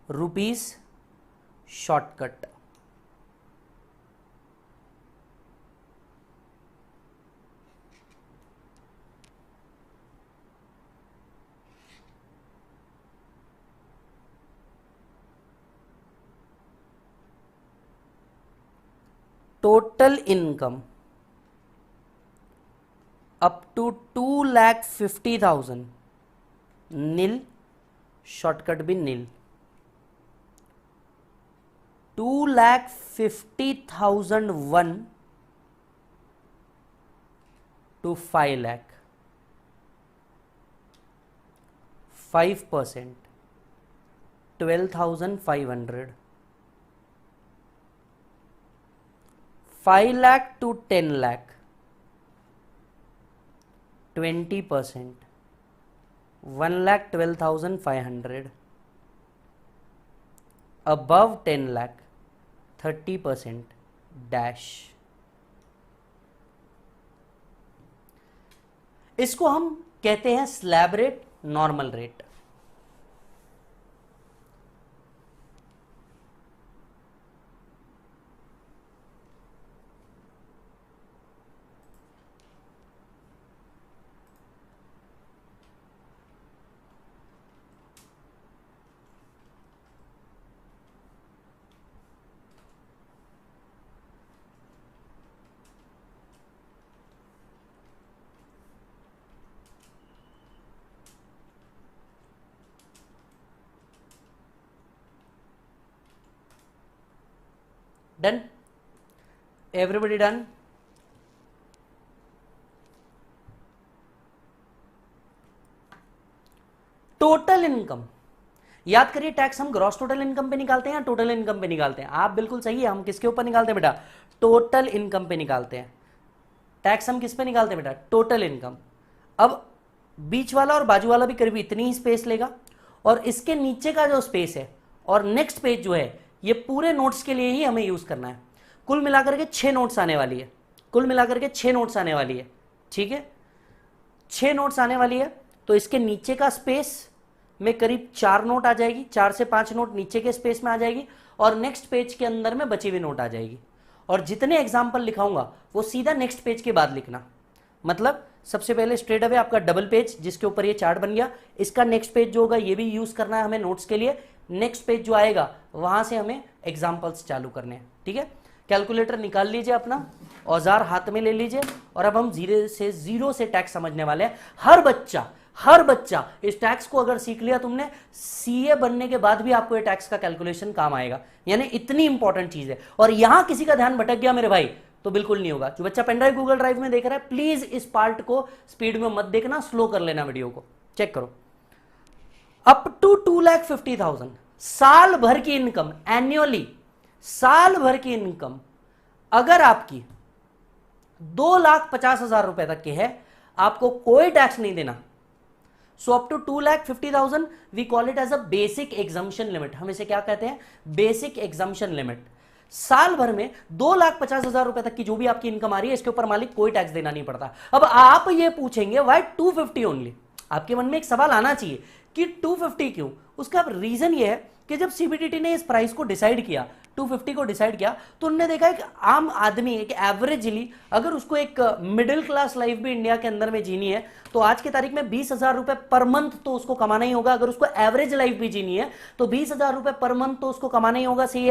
rupees shortcut. Total income up to 2,50,000 nil, shortcut भी nil. 2,50,001 to 5 lakh, 5%, 12,500. 5 lakh to 10 lakh, 20%, 1,12,500. Above 10 lakh, 30% dash. इसको हम कहते हैं slab rate, normal rate. Done? Everybody done? Total income, याद करिए टैक्स हम ग्रॉस टोटल इनकम पे निकालते हैं या टोटल इनकम पे निकालते हैं? आप बिल्कुल सही है, हम किसके ऊपर निकालते हैं बेटा? टोटल इनकम पे निकालते हैं. टैक्स हम किस पे निकालते हैं बेटा? Total income. अब बीच वाला और बाजू वाला भी करीब इतनी ही स्पेस लेगा, और इसके नीचे का जो स्पेस है और नेक्स्ट पेज जो है, ये पूरे नोट्स के लिए ही हमें यूज करना है. कुल मिलाकर के 6 नोट्स आने वाली है. कुल मिलाकर के 6 नोट्स आने वाली है. ठीक है, 6 नोट्स आने वाली है. तो इसके नीचे का स्पेस में करीब 4 नोट आ जाएगी, 4 से 5 नोट नीचे के स्पेस में आ जाएगी, और नेक्स्ट पेज के अंदर में बची हुई नोट आ जाएगी. और जितने एग्जाम्पल लिखाऊंगा वो सीधा नेक्स्ट पेज के बाद लिखना. मतलब सबसे पहले स्ट्रेट अवे आपका डबल पेज जिसके ऊपर ये चार्ट बन गया, इसका नेक्स्ट पेज जो होगा ये भी यूज करना है हमें नोट्स के लिए. नेक्स्ट पेज जो आएगा वहां से हमें एग्जाम्पल्स चालू करने हैं. ठीक है, कैलकुलेटर निकाल लीजिए, अपना औजार हाथ में ले लीजिए, और अब हम जीरो से टैक्स समझने वाले हैं. हर बच्चा इस टैक्स को अगर सीख लिया तुमने, सीए बनने के बाद भी आपको ये टैक्स का कैलकुलेशन काम आएगा. यानी इतनी इंपॉर्टेंट चीज है. और यहां किसी का ध्यान भटक गया मेरे भाई तो बिल्कुल नहीं होगा. जो बच्चा पेन ड्राइव गूगल ड्राइव में देख रहा है, प्लीज इस पार्ट को स्पीड में मत देखना, स्लो कर लेना वीडियो को, चेक करो. अप टू 2,50,000 साल भर की इनकम, एन्युअली साल भर की इनकम अगर आपकी 2,50,000 रुपए तक की है, आपको कोई टैक्स नहीं देना. So up to 2,50,000 we call it as a basic exemption limit. हम इसे क्या कहते हैं? Basic exemption limit. साल भर में 2,50,000 रुपए तक की जो भी आपकी इनकम आ रही है, इसके ऊपर मालिक कोई टैक्स देना नहीं पड़ता. अब आप ये पूछेंगे व्हाई 250 ओनली? आपके मन में एक सवाल आना चाहिए कि 250 क्यों? उसका रीजन ये है कि जब सीबीडीटी ने इस प्राइस को डिसाइड किया, 250 को डिसाइड किया, तो उन्होंने देखा एक आम आदमी, एक एवरेजली अगर उसको एक मिडिल क्लास लाइफ भी इंडिया के अंदर में जीनी है, तो आज की तारीख में 20,000 रुपए पर मंथ तो उसको कमाना ही होगा. अगर उसको एवरेज लाइफ भी जीनी है तो 20,000 रुपए पर मंथ तो उसको कमाना ही होगा. से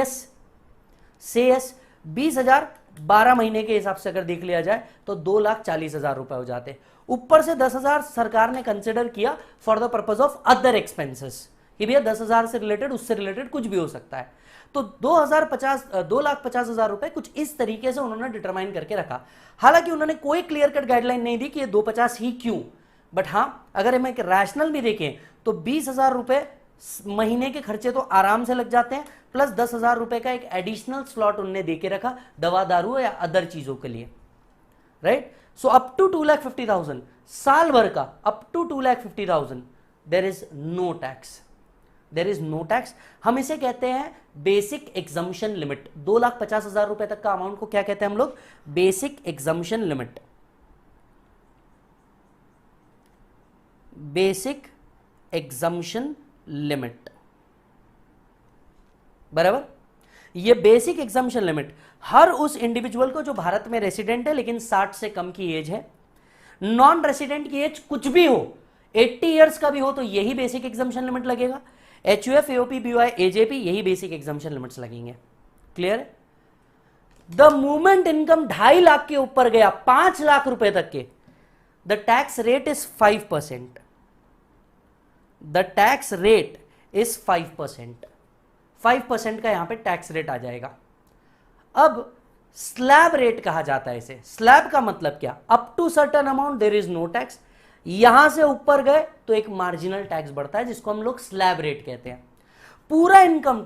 यस 20,000 12 महीने के हिसाब से अगर देख लिया जाए तो 2,40,000 रुपए हो जाते. ऊपर से 10,000 सरकार ने कंसिडर किया for the purpose of other expenses, कि भैया 10,000 से रिलेटेड, उससे रिलेटेड कुछ भी हो सकता है. तो 2,50,000 रुपए कुछ इस तरीके से उन्होंने डिटरमाइन करके रखा. हालांकि उन्होंने कोई क्लियर कट गाइडलाइन नहीं दी कि ये 250 ही क्यों, बट हां अगर हम एक रैशनल भी देखें तो 20,000 रुपए महीने के खर्चे तो आराम से लग जाते हैं. प्लस 10,000 रुपए का एक एडिशनल स्लॉट उनने दे के रखा दवा दारू या अदर चीजों के लिए, राइट। सो अप टू 2,50,000 साल भर का, up to 2,50,000 there is no tax, there is no tax. हम इसे कहते हैं बेसिक एग्जम्पशन लिमिट। 2,50,000 रुपए तक का अमाउंट को क्या कहते हैं हम लोग? Basic exemption limit, basic exemption limit, बराबर। ये बेसिक एग्जम्पशन लिमिट हर उस इंडिविजुअल को जो भारत में रेसिडेंट है लेकिन 60 से कम की एज है, नॉन रेसिडेंट की एज कुछ भी हो, 80 इयर्स का भी हो तो यही बेसिक एग्जम्पशन लिमिट लगेगा। HUF, AOP, BOI, AJP यही बेसिक एग्जम्पशन लिमिट्स लगेंगे। क्लियर है? द मूवमेंट इनकम 2.5 लाख के ऊपर गया 5 लाख रुपए तक के, the tax rate is 5%। The tax rate is 5%। 5% का यहां पे टैक्स रेट आ जाएगा। अब स्लैब रेट कहा जाता है इसे। स्लैब का मतलब क्या? Up to certain amount there is no tax, यहां से ऊपर गए तो एक मार्जिनल टैक्स बढ़ता है जिसको हम लोग स्लैब रेट कहते हैं। पूरा इनकम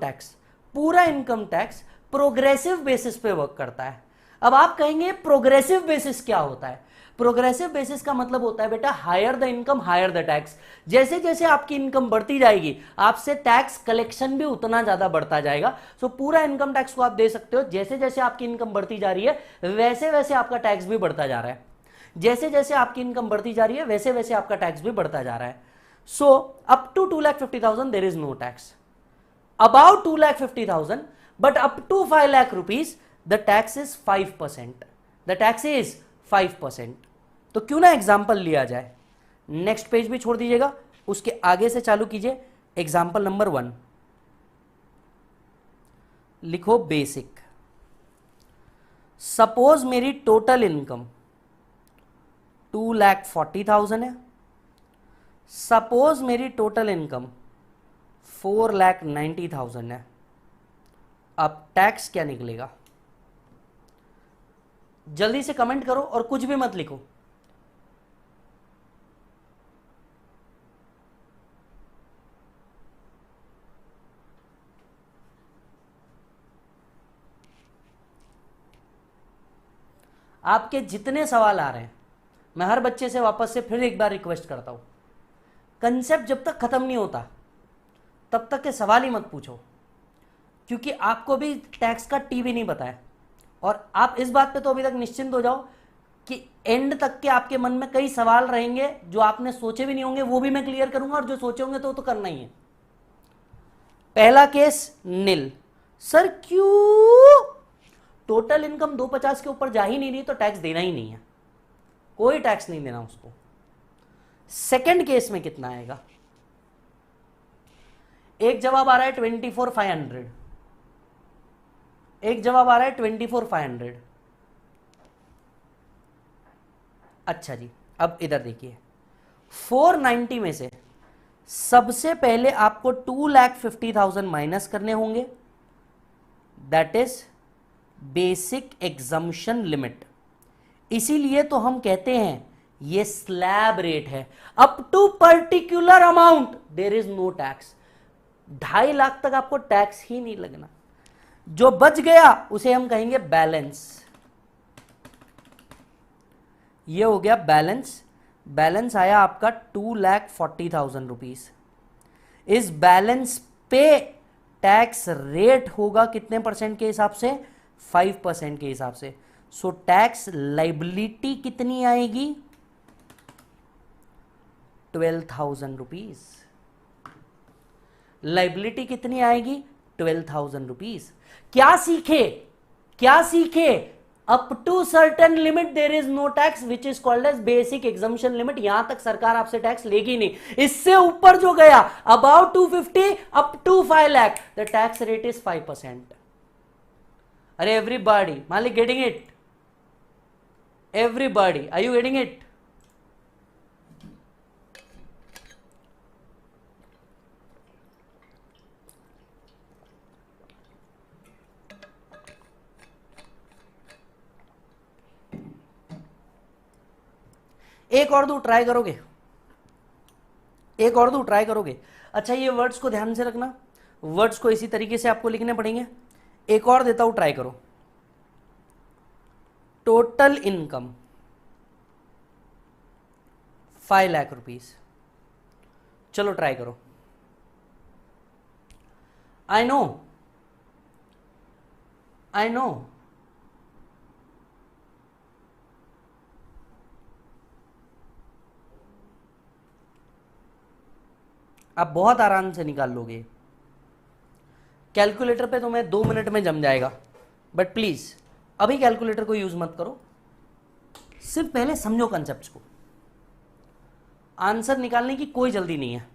टैक्स प्रोग्रेसिव बेसिस पे वर्क करता है। अब आप कहेंगे प्रोग्रेसिव बेसिस क्या होता है? प्रोग्रेसिव बेसिस का मतलब होता है बेटा higher the income higher the tax. जैसे जैसे आपकी इनकम बढ़ती जाएगी आपसे टैक्स कलेक्शन भी उतना ज्यादा बढ़ता जाएगा। सो पूरा इनकम टैक्स को आप दे सकते हो, जैसे जैसे आपकी इनकम बढ़ती जा रही है वैसे वैसे आपका टैक्स भी बढ़ता जा रहा है, जैसे जैसे आपकी इनकम बढ़ती जा रही है वैसे वैसे आपका टैक्स भी बढ़ता जा रहा है। So up to 2,50,000 there is no tax, about 2,50,000 but up to 5 lakh rupees the tax is 5%। The tax is 5%। तो क्यों ना एग्जाम्पल लिया जाए। नेक्स्ट पेज भी छोड़ दीजिएगा, उसके आगे से चालू कीजिए। एग्जाम्पल नंबर 1 लिखो, बेसिक। सपोज मेरी टोटल इनकम 2,40,000 है, सपोज मेरी टोटल इनकम 4,90,000 है। अब टैक्स क्या निकलेगा? जल्दी से कमेंट करो और कुछ भी मत लिखो। आपके जितने सवाल आ रहे हैं मैं हर बच्चे से वापस से फिर एक बार रिक्वेस्ट करता हूं, कंसेप्ट जब तक खत्म नहीं होता तब तक के सवाल ही मत पूछो, क्योंकि आपको भी टैक्स का टी भी नहीं पता है। और आप इस बात पे तो अभी तक निश्चिंत हो जाओ कि एंड तक के आपके मन में कई सवाल रहेंगे जो आपने सोचे भी नहीं होंगे, वो भी मैं क्लियर करूंगा, और जो सोचे होंगे तो करना ही है। पहला केस नील। सर क्यों? टोटल इनकम 250 के ऊपर जा ही नहीं रही तो टैक्स देना ही नहीं है, कोई टैक्स नहीं देना उसको। सेकंड केस में कितना आएगा? एक जवाब आ रहा है 24,500, एक जवाब आ रहा है 24,500। अच्छा जी, अब इधर देखिए, 490 में से सबसे पहले आपको 2,50,000 माइनस करने होंगे, that is basic exemption limit. इसीलिए तो हम कहते हैं ये स्लैब रेट है। Up to particular amount there is no tax. 2.5 lakh तक आपको टैक्स ही नहीं लगना, जो बच गया उसे हम कहेंगे बैलेंस। ये हो गया बैलेंस। बैलेंस आया आपका 2,40,000 रुपीज। इस बैलेंस पे टैक्स रेट होगा कितने परसेंट के हिसाब से? 5% के हिसाब से। सो टैक्स लाइबिलिटी कितनी आएगी? 12,000 रुपीज। लाइबिलिटी कितनी आएगी? 12,000 रुपीज। क्या सीखे? क्या सीखे? Up to certain limit there is no tax which is called as basic exemption limit. यहां तक सरकार आपसे टैक्स लेगी नहीं। इससे ऊपर जो गया about 250 up to 5 lakh the tax rate is 5%। अरे एवरीबॉडी, मालिक getting it? Everybody, are you getting it? एक और दो ट्राई करोगे? एक और दो ट्राई करोगे? अच्छा, ये वर्ड्स को ध्यान से रखना। वर्ड्स को इसी तरीके से आपको लिखने पड़ेंगे। एक और देता हूं, ट्राई करो। Total income 5 lakh rupees. चलो ट्राई करो। आई नो आप बहुत आराम से निकाल लोगे। कैलकुलेटर पे तुम्हें 2 मिनट में जम जाएगा, बट प्लीज अभी कैलकुलेटर को यूज मत करो, सिर्फ पहले समझो कंसेप्ट को। आंसर निकालने की कोई जल्दी नहीं है।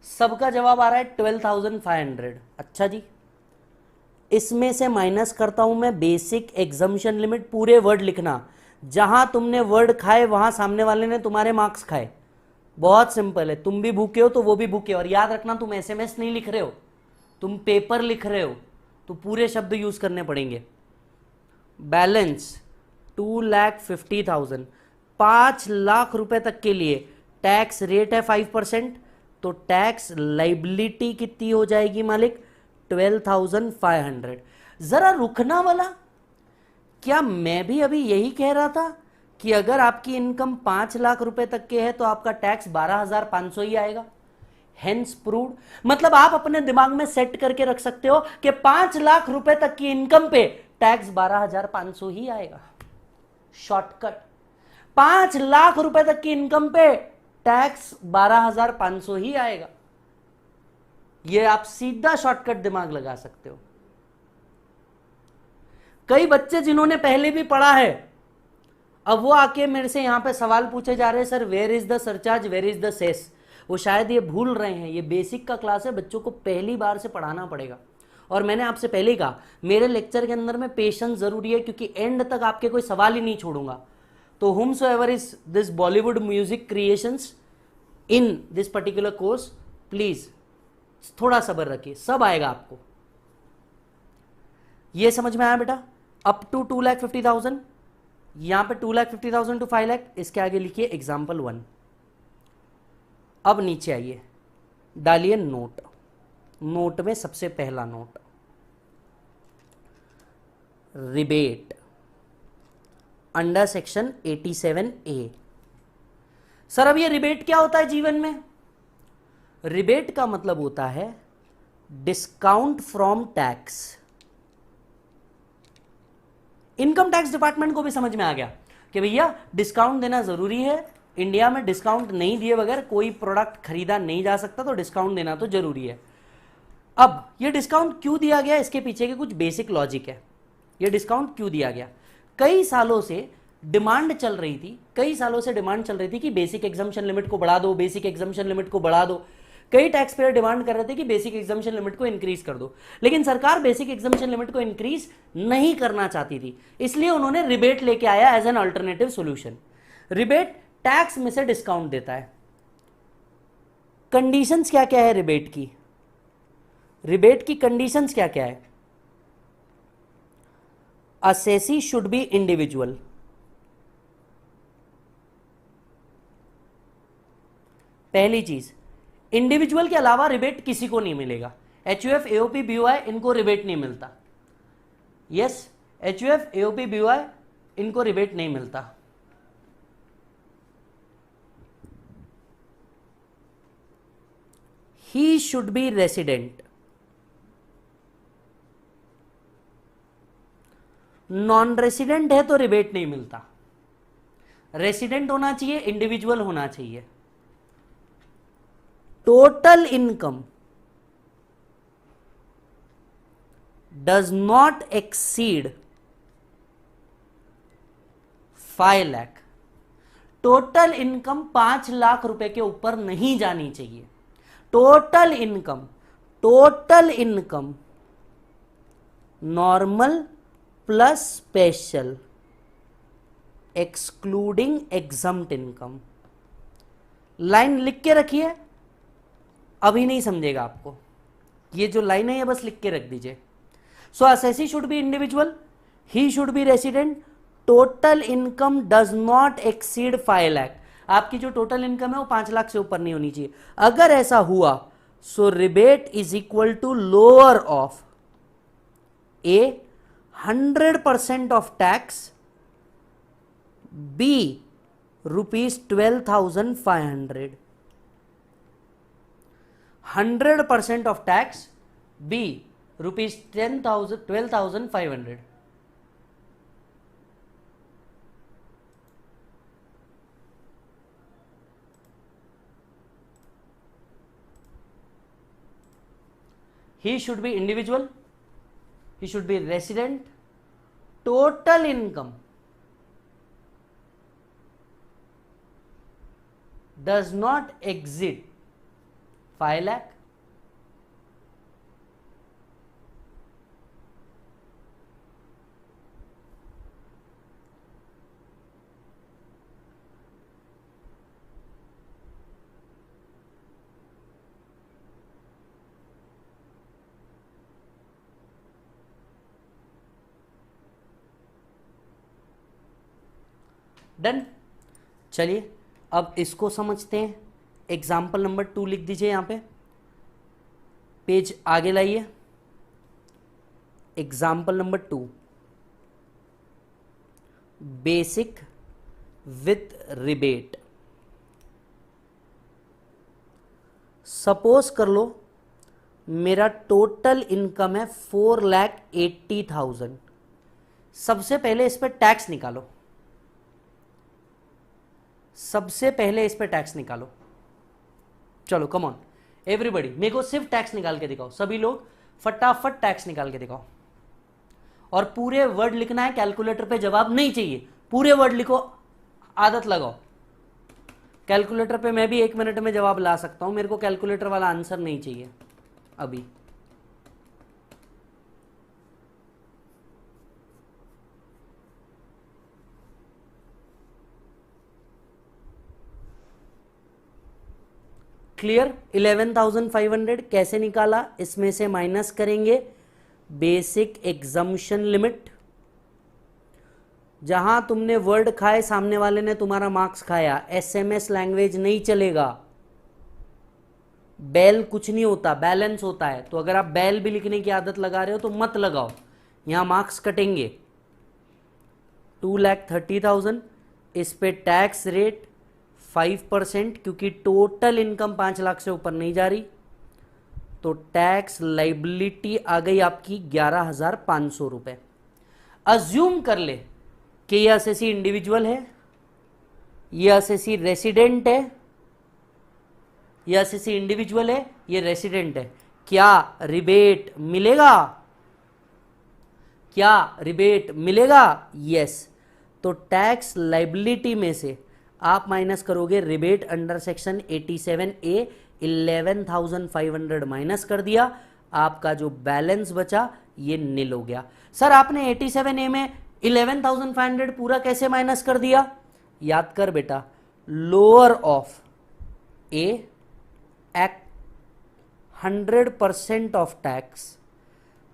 सबका जवाब आ रहा है 12,500। अच्छा जी, इसमें से माइनस करता हूं मैं बेसिक एग्जम्पशन लिमिट। पूरे वर्ड लिखना, जहां तुमने वर्ड खाए वहां सामने वाले ने तुम्हारे मार्क्स खाए। बहुत सिंपल है, तुम भी भूखे हो तो वो भी भूखे। और याद रखना, तुम एसएमएस नहीं लिख रहे हो, तुम पेपर लिख रहे हो, तो पूरे शब्द यूज करने पड़ेंगे। बैलेंस 2,50,000, 5 लाख रुपए तक के लिए टैक्स रेट है 5%, तो टैक्स लाइबिलिटी कितनी हो जाएगी मालिक? 12,500। जरा रुकना वाला, क्या मैं भी अभी यही कह रहा था कि अगर आपकी इनकम 5 लाख रुपए तक के है तो आपका टैक्स 12,500 ही आएगा? Hence proved. मतलब आप अपने दिमाग में सेट करके रख सकते हो कि 5 लाख रुपए तक की इनकम पे टैक्स 12,500 ही आएगा। शॉर्टकट, 5 लाख रुपए तक की इनकम पे टैक्स 12,500 ही आएगा। ये आप सीधा शॉर्टकट दिमाग लगा सकते हो। कई बच्चे जिन्होंने पहले भी पढ़ा है, अब वो आके मेरे से यहां पे सवाल पूछे जा रहे हैं, sir where is the surcharge, where is the cess. वो शायद ये भूल रहे हैं, ये बेसिक का क्लास है, बच्चों को पहली बार से पढ़ाना पड़ेगा। और मैंने आपसे पहले ही कहा, मेरे लेक्चर के अंदर में पेशेंस जरूरी है, क्योंकि एंड तक आपके कोई सवाल ही नहीं छोड़ूंगा। तो whomsoever is this Bollywood music creations in this particular course, please थोड़ा सब्र रखिए, सब आएगा आपको। ये समझ में आया बेटा? अप टू 2,50,000, यहां पे 2,50,000 टू 5 लाख, इसके आगे लिखिए एग्जाम्पल 1। अब नीचे आइए, डालिए नोट। नोट में सबसे पहला note, rebate under section 87A। Sir अब ये रिबेट क्या होता है जीवन में? रिबेट का मतलब होता है discount from tax. Income tax department को भी समझ में आ गया कि भैया डिस्काउंट देना जरूरी है। इंडिया में डिस्काउंट नहीं दिए बगैर कोई प्रोडक्ट खरीदा नहीं जा सकता, तो डिस्काउंट देना तो जरूरी है। अब ये डिस्काउंट क्यों दिया गया, इसके पीछे के कुछ बेसिक लॉजिक है। ये डिस्काउंट क्यों दिया गया? कई सालों से डिमांड चल रही थी कि बेसिक एग्जम्पशन लिमिट को बढ़ा दो, बेसिक एग्जम्पशन लिमिट को बढ़ा दो। कई टैक्स पेयर डिमांड कर रहे थे कि बेसिक एग्जम्पशन लिमिट को इंक्रीज कर दो, लेकिन सरकार बेसिक एग्जम्पशन लिमिट को इंक्रीज नहीं करना चाहती थी, इसलिए उन्होंने रिबेट लेके आया as an alternative solution. Rebate tax में से डिस्काउंट देता है। कंडीशंस क्या क्या है रिबेट की? रिबेट की कंडीशंस क्या क्या है? assessee should be individual, पहली चीज, इंडिविजुअल के अलावा रिबेट किसी को नहीं मिलेगा। HUF, AOP, BOI इनको रिबेट नहीं मिलता। यस, HUF, AOP, BOI इनको रिबेट नहीं मिलता। he should be resident, non resident है तो रिबेट नहीं मिलता। रेसिडेंट होना चाहिए, इंडिविजुअल होना चाहिए। Total income does not exceed 5 lakh. Total income 5 lakh रुपए के ऊपर नहीं जानी चाहिए। Total income normal plus special excluding exempt income. Line लिख के रखिए, अभी नहीं समझेगा आपको। ये जो लाइन है ये बस लिख के रख दीजिए। So assessee should be individual, he should be resident, total income does not exceed 5 lakh. आपकी जो टोटल इनकम है वो 5 लाख से ऊपर नहीं होनी चाहिए। अगर ऐसा हुआ so rebate is equal to lower of a 100% of tax, be ₹12,500। 100% of tax, be ₹12,500। He should be individual, he should be resident, total income does not exceed 5 lakh, done. चलिए अब इसको समझते हैं। एग्जाम्पल नंबर 2 लिख दीजिए यहां पे, page आगे लाइए। Example number 2, basic with rebate. Suppose कर लो मेरा टोटल इनकम है 4,80,000। सबसे पहले इस पर टैक्स निकालो, सबसे पहले इस पे टैक्स निकालो। चलो कम ऑन एवरीबॉडी, मेरे को सिर्फ टैक्स निकाल के दिखाओ। सभी लोग फटाफट टैक्स निकाल के दिखाओ। और पूरे वर्ड लिखना है, कैलकुलेटर पे जवाब नहीं चाहिए, पूरे वर्ड लिखो, आदत लगाओ। कैलकुलेटर पे मैं भी 1 मिनट में जवाब ला सकता हूं, मेरे को कैलकुलेटर वाला आंसर नहीं चाहिए अभी। क्लियर? 11,500 कैसे निकाला? इसमें से माइनस करेंगे बेसिक एग्जम्पशन लिमिट। जहां तुमने वर्ड खाए सामने वाले ने तुम्हारा मार्क्स खाया। एसएमएस लैंग्वेज नहीं चलेगा, बैल कुछ नहीं होता, बैलेंस होता है। तो अगर आप बैल भी लिखने की आदत लगा रहे हो तो मत लगाओ, यहां मार्क्स कटेंगे। 2,30,000, इस पे टैक्स रेट 5%, क्योंकि टोटल इनकम 5 लाख से ऊपर नहीं जा रही। तो टैक्स लाइबिलिटी आ गई आपकी 11,500 रुपए। अज्यूम कर ले कि ये असेसी इंडिविजुअल है, ये असेसी रेसिडेंट है, ये असेसी इंडिविजुअल है, ये रेसिडेंट है। क्या रिबेट मिलेगा? क्या रिबेट मिलेगा? यस। तो टैक्स लाइबिलिटी में से आप माइनस करोगे rebate under section 87A। 11,500 minus कर दिया, आपका जो बैलेंस बचा ये निल हो गया। सर आपने 87A में 11,500 पूरा कैसे माइनस कर दिया? याद कर बेटा, lower of a act 100% of tax.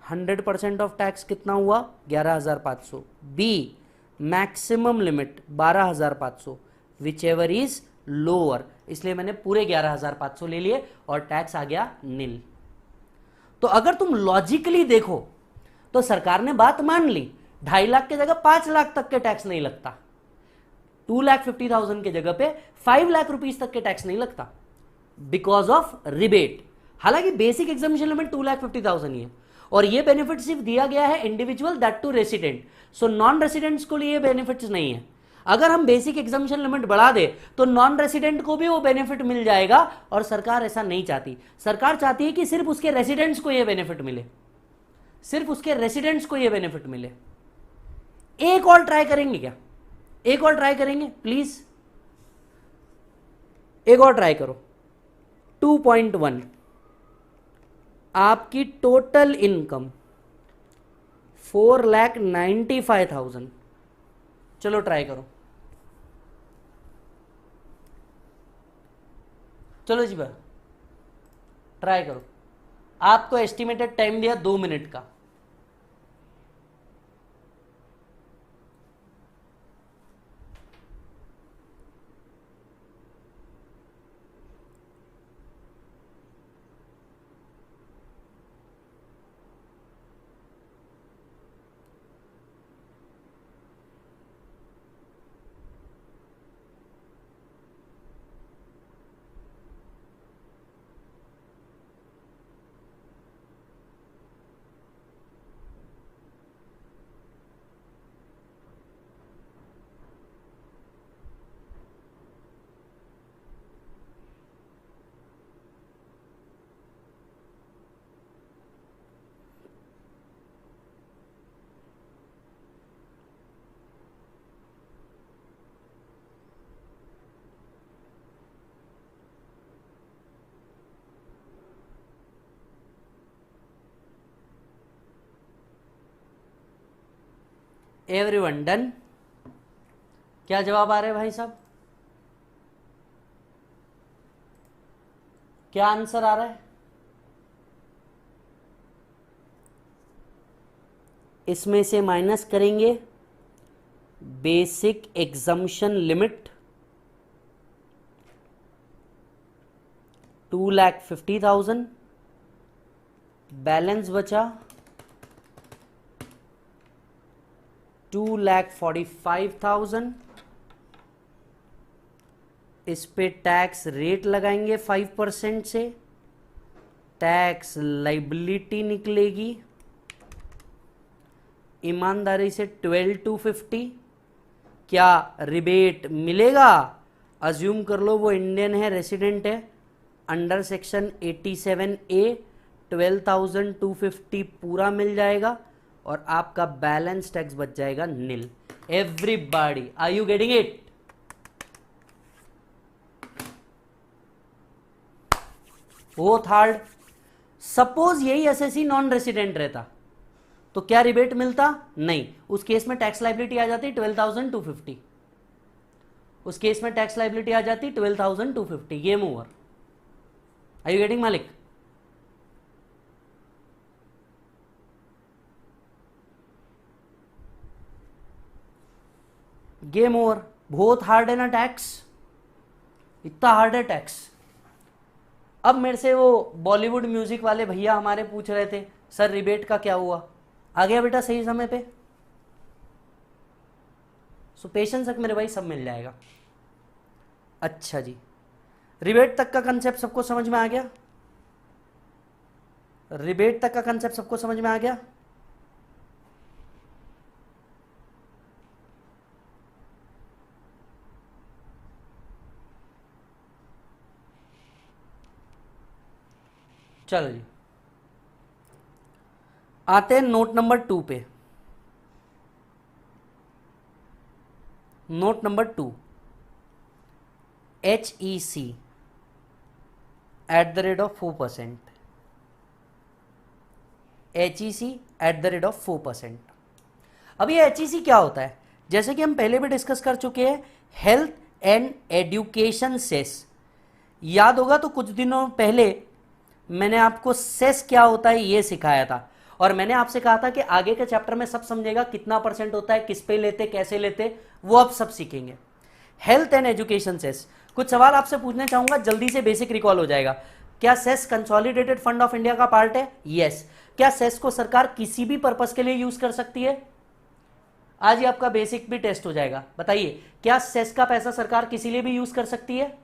100% of tax कितना हुआ? 11,500। B maximum limit 12,500, whichever is lower, इसलिए मैंने पूरे 11,500 ले लिए और टैक्स आ गया नील। तो अगर तुम लॉजिकली देखो तो सरकार ने बात मान ली, 2.5 लाख की जगह 5 लाख तक के टैक्स नहीं लगता। 2,50,000 की जगह पे 5 लाख रुपीस तक के टैक्स नहीं लगता बिकॉज ऑफ रिबेट। हालांकि बेसिक एग्जामिनेशन लिमिट 2,50,000 ही है और ये बेनिफिट सिर्फ दिया गया है individual, that too resident. So non residents को लिए बेनिफिट्स नहीं है। अगर हम बेसिक एग्जामिनेशन लिमिट बढ़ा दे तो नॉन रेसिडेंट को भी वो बेनिफिट मिल जाएगा और सरकार ऐसा नहीं चाहती। सरकार चाहती है कि सिर्फ उसके रेसिडेंट्स को ये बेनिफिट मिले, सिर्फ उसके रेसिडेंट्स को ये बेनिफिट मिले। एक और ट्राई करेंगे क्या? एक और ट्राई करेंगे प्लीज, एक और ट्राई करो। 2.1 आपकी टोटल इनकम 4,95,000। चलो ट्राई करो, चलो जी भाई ट्राई करो। आपको एस्टिमेटेड टाइम दिया 2 मिनट का। Everyone done? क्या जवाब आ रहे हैं भाई साहब? क्या आंसर आ रहा है? इसमें से माइनस करेंगे बेसिक एग्जम्पशन लिमिट 2,50,000, बैलेंस बचा 2,45,000। इस पे टैक्स रेट लगाएंगे 5% से, टैक्स लाइबिलिटी निकलेगी ईमानदारी से 12,250। क्या रिबेट मिलेगा? अज्यूम कर लो वो इंडियन है, रेसिडेंट है, अंडर सेक्शन 87A 12,250 पूरा मिल जाएगा और आपका बैलेंस टैक्स बच जाएगा nil. Everybody are you getting it? वो थर्ड, सपोज यही एसएससी नॉन रेसिडेंट रहता तो क्या रिबेट मिलता? नहीं। उस केस में टैक्स लाइबिलिटी आ जाती 12,250। उस केस में टैक्स लाइबिलिटी आ जाती 12,250। Game over. Are you getting मालिक? Game over. बहुत हार्ड है ना टैक्स? इतना हार्ड है टैक्स। अब मेरे से वो बॉलीवुड म्यूजिक वाले भैया हमारे पूछ रहे थे, सर रिबेट का क्या हुआ? आ गया बेटा सही समय पे? सो पेशेंस रख मेरे भाई, सब मिल जाएगा। अच्छा जी, रिबेट तक का कंसेप्ट सबको समझ में आ गया? रिबेट तक का कंसेप्ट सबको समझ में आ गया? चलो जी, आते हैं नोट नंबर 2 पे। Note number 2, HEC @4%। HEC @4%। अब ये HEC क्या होता है? जैसे कि हम पहले भी डिस्कस कर चुके हैं, हेल्थ एंड एजुकेशन सेस। याद होगा तो कुछ दिनों पहले मैंने आपको सेस क्या होता है ये सिखाया था और मैंने आपसे कहा था कि आगे के चैप्टर में सब समझेगा, कितना परसेंट होता है, किस पे लेते, कैसे लेते, वो अब सब सीखेंगे। Health and education cess. कुछ सवाल आपसे पूछना चाहूंगा, जल्दी से बेसिक रिकॉल हो जाएगा। क्या cess consolidated fund of India का पार्ट है? यस। क्या सेस को सरकार किसी भी पर्पस के लिए यूज कर सकती है? आज ही आपका बेसिक भी टेस्ट हो जाएगा। बताइए, क्या सेस का पैसा सरकार किसी लिए भी यूज कर सकती है?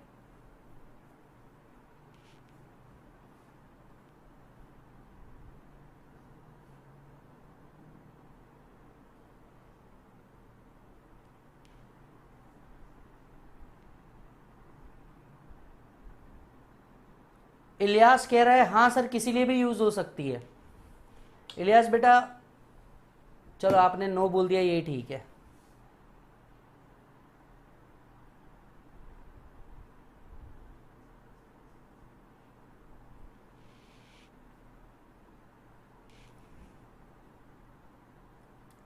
इलियास कह रहा है हाँ सर किसी लिए भी यूज हो सकती है। इलियास बेटा, चलो आपने नो बोल दिया, ये ठीक है।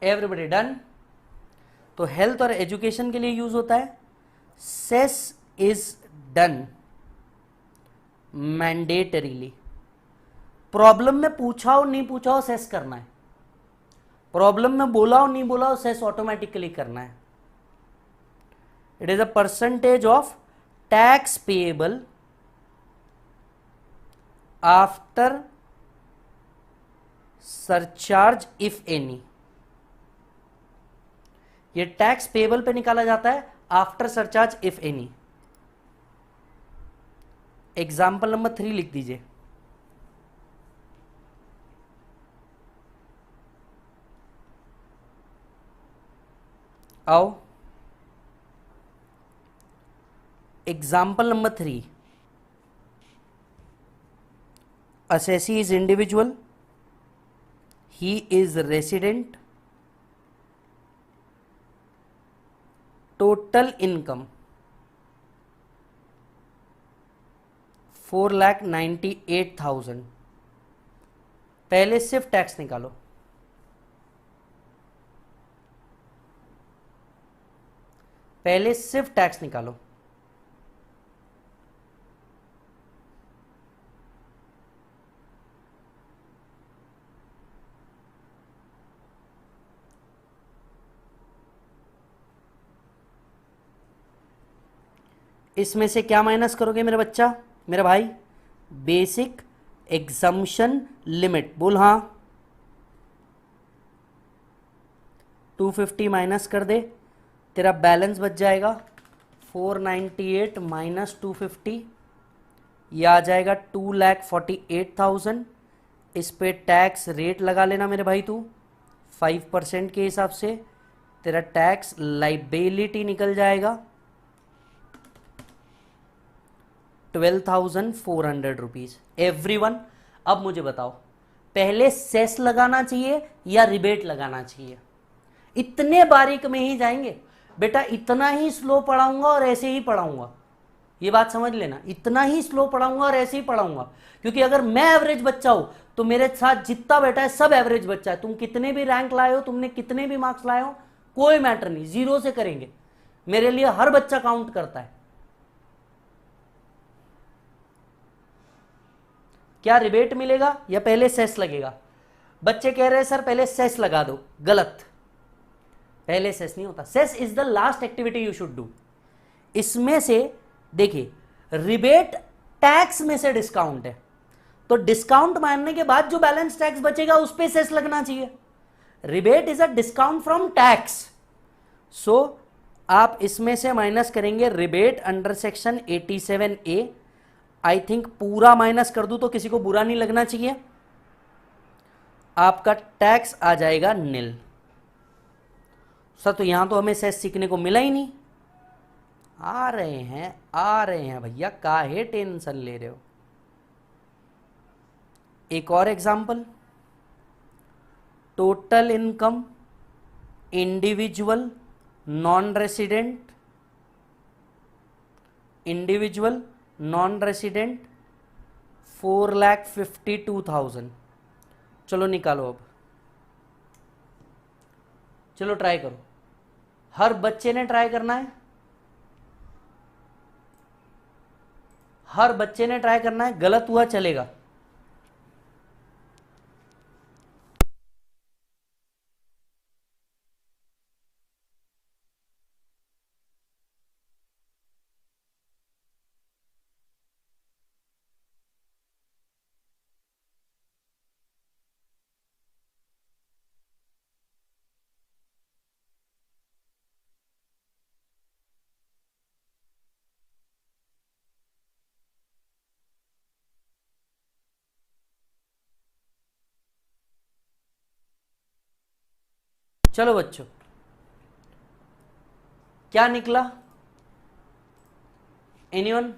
Everybody done? तो हेल्थ और एजुकेशन के लिए यूज होता है। Cess is done mandatorily. Problem में पूछा हो नहीं पूछा हो सेस करना है। प्रॉब्लम में बोला हो नहीं बोला हो सेस ऑटोमेटिकली करना है। It is a percentage of tax payable after surcharge if any. ये टैक्स पेएबल पे निकाला जाता है after surcharge if any. Example number 3 लिख दीजिए। आओ, example number 3, assessee is individual, he is resident, total income 4,98,000। पहले सिर्फ टैक्स निकालो। पहले सिर्फ टैक्स निकालो। इसमें से क्या माइनस करोगे मेरे बच्चा, मेरा भाई? बेसिक एग्जम्पशन लिमिट, बोल हाँ। 250 माइनस कर दे, तेरा बैलेंस बच जाएगा 498 माइनस 250, ये आ जाएगा 2,48,000। इस पे टैक्स रेट लगा लेना मेरे भाई तू 5% के हिसाब से, तेरा टैक्स लाइबिलिटी निकल जाएगा 12,400 रुपीज। एवरीवन, अब मुझे बताओ, पहले सेस लगाना चाहिए या रिबेट लगाना चाहिए? इतने बारीक में ही जाएंगे बेटा, इतना ही स्लो पढ़ाऊंगा और ऐसे ही पढ़ाऊंगा, ये बात समझ लेना। इतना ही स्लो पढ़ाऊंगा और ऐसे ही पढ़ाऊंगा, क्योंकि अगर मैं एवरेज बच्चा हूं तो मेरे साथ जितना बेटा है सब एवरेज बच्चा है। तुम कितने भी रैंक लाए हो, तुमने कितने भी मार्क्स लाए हो, कोई मैटर नहीं, जीरो से करेंगे। मेरे लिए हर बच्चा काउंट करता है। क्या रिबेट मिलेगा या पहले सेस लगेगा? बच्चे कह रहे हैं सर पहले सेस लगा दो, गलत। पहले सेस नहीं होता, cess is the last activity you should do. इसमें से देखिए, रिबेट टैक्स में से डिस्काउंट है, तो डिस्काउंट मारने के बाद जो बैलेंस टैक्स बचेगा उस पे सेस लगना चाहिए। Rebate is a discount from tax, so आप इसमें से माइनस करेंगे rebate under section 87A। I think पूरा माइनस कर दूं तो किसी को बुरा नहीं लगना चाहिए। आपका टैक्स आ जाएगा नील। सर तो यहां तो हमें सेस सीखने को मिला ही नहीं। आ रहे हैं भैया, काहे टेंशन ले रहे हो। एक और example, total income individual non resident, individual non resident 4,52,000। चलो निकालो अब, चलो ट्राई करो। हर बच्चे ने ट्राई करना है, हर बच्चे ने ट्राई करना है, गलत हुआ चलेगा। चलो बच्चों, क्या निकला? एनीवन?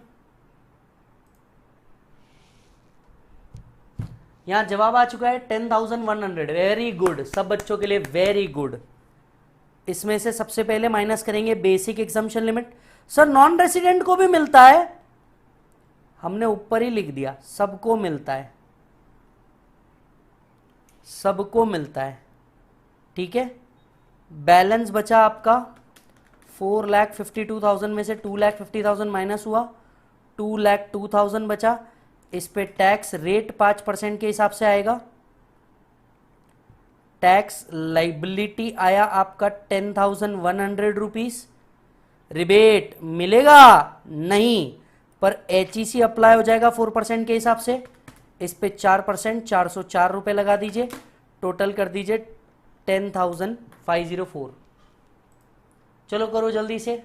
यहां जवाब आ चुका है 10,100। वेरी गुड, सब बच्चों के लिए वेरी गुड। इसमें से सबसे पहले माइनस करेंगे basic exemption limit. Sir non resident को भी मिलता है, हमने ऊपर ही लिख दिया, सबको मिलता है, सबको मिलता है, ठीक है। बैलेंस बचा आपका 4,52,000 में से 2,50,000 माइनस हुआ, 2,02,000 बचा। इस पे टैक्स रेट 5% के हिसाब से आएगा। टैक्स लाइबिलिटी आया आपका 10,100 रुपीज। रिबेट मिलेगा नहीं, पर HEC अप्लाई हो जाएगा 4% के हिसाब से। इस पे 4%, 404 रुपए लगा दीजिए, टोटल कर दीजिए 10,504। चलो करो जल्दी से।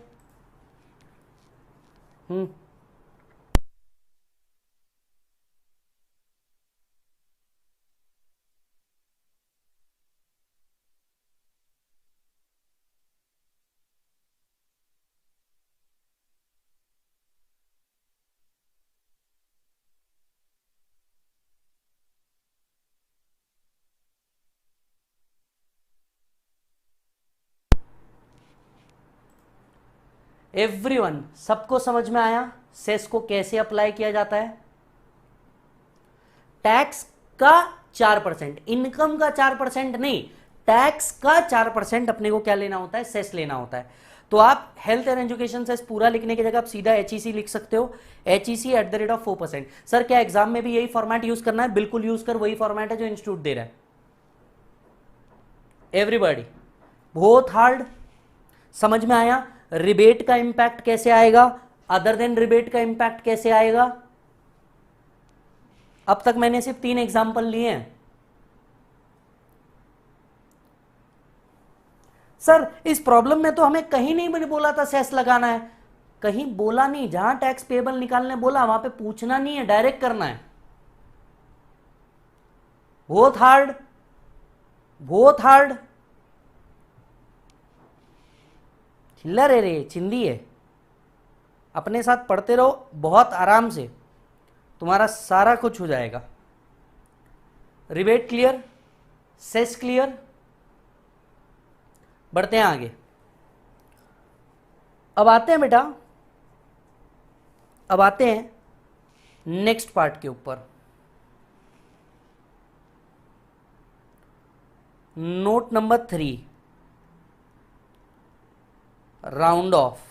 एवरीवन, सबको समझ में आया सेस को कैसे अप्लाई किया जाता है? टैक्स का 4%, इनकम का 4% नहीं, टैक्स का 4% अपने को क्या लेना होता है? सेस लेना होता है। तो आप हेल्थ एंड एजुकेशन से पूरा लिखने की जगह आप सीधा HEC लिख सकते हो, HEC@4%। सर क्या एग्जाम में भी यही फॉर्मेट यूज करना है? बिल्कुल यूज कर, वही फॉर्मेट है जो इंस्टीट्यूट दे रहा है। एवरीबॉडी, बहुत हार्ड, समझ में आया? रिबेट का इंपैक्ट कैसे आएगा, अदर देन रिबेट का इंपैक्ट कैसे आएगा? अब तक मैंने सिर्फ 3 एग्जांपल लिए हैं। सर इस प्रॉब्लम में तो हमें कहीं नहीं मैंने बोला था सेस लगाना है, कहीं बोला नहीं। जहां टैक्स पेबल निकालने बोला वहां पे पूछना नहीं है, डायरेक्ट करना है। बहुत हार्ड, बहुत हार्ड। चिल्लर है रे, चिंदी है। अपने साथ पढ़ते रहो बहुत आराम से, तुम्हारा सारा कुछ हो जाएगा। Rebate clear, cess clear. बढ़ते हैं आगे। अब आते हैं बेटा, अब आते हैं नेक्स्ट पार्ट के ऊपर। Note number 3, round of.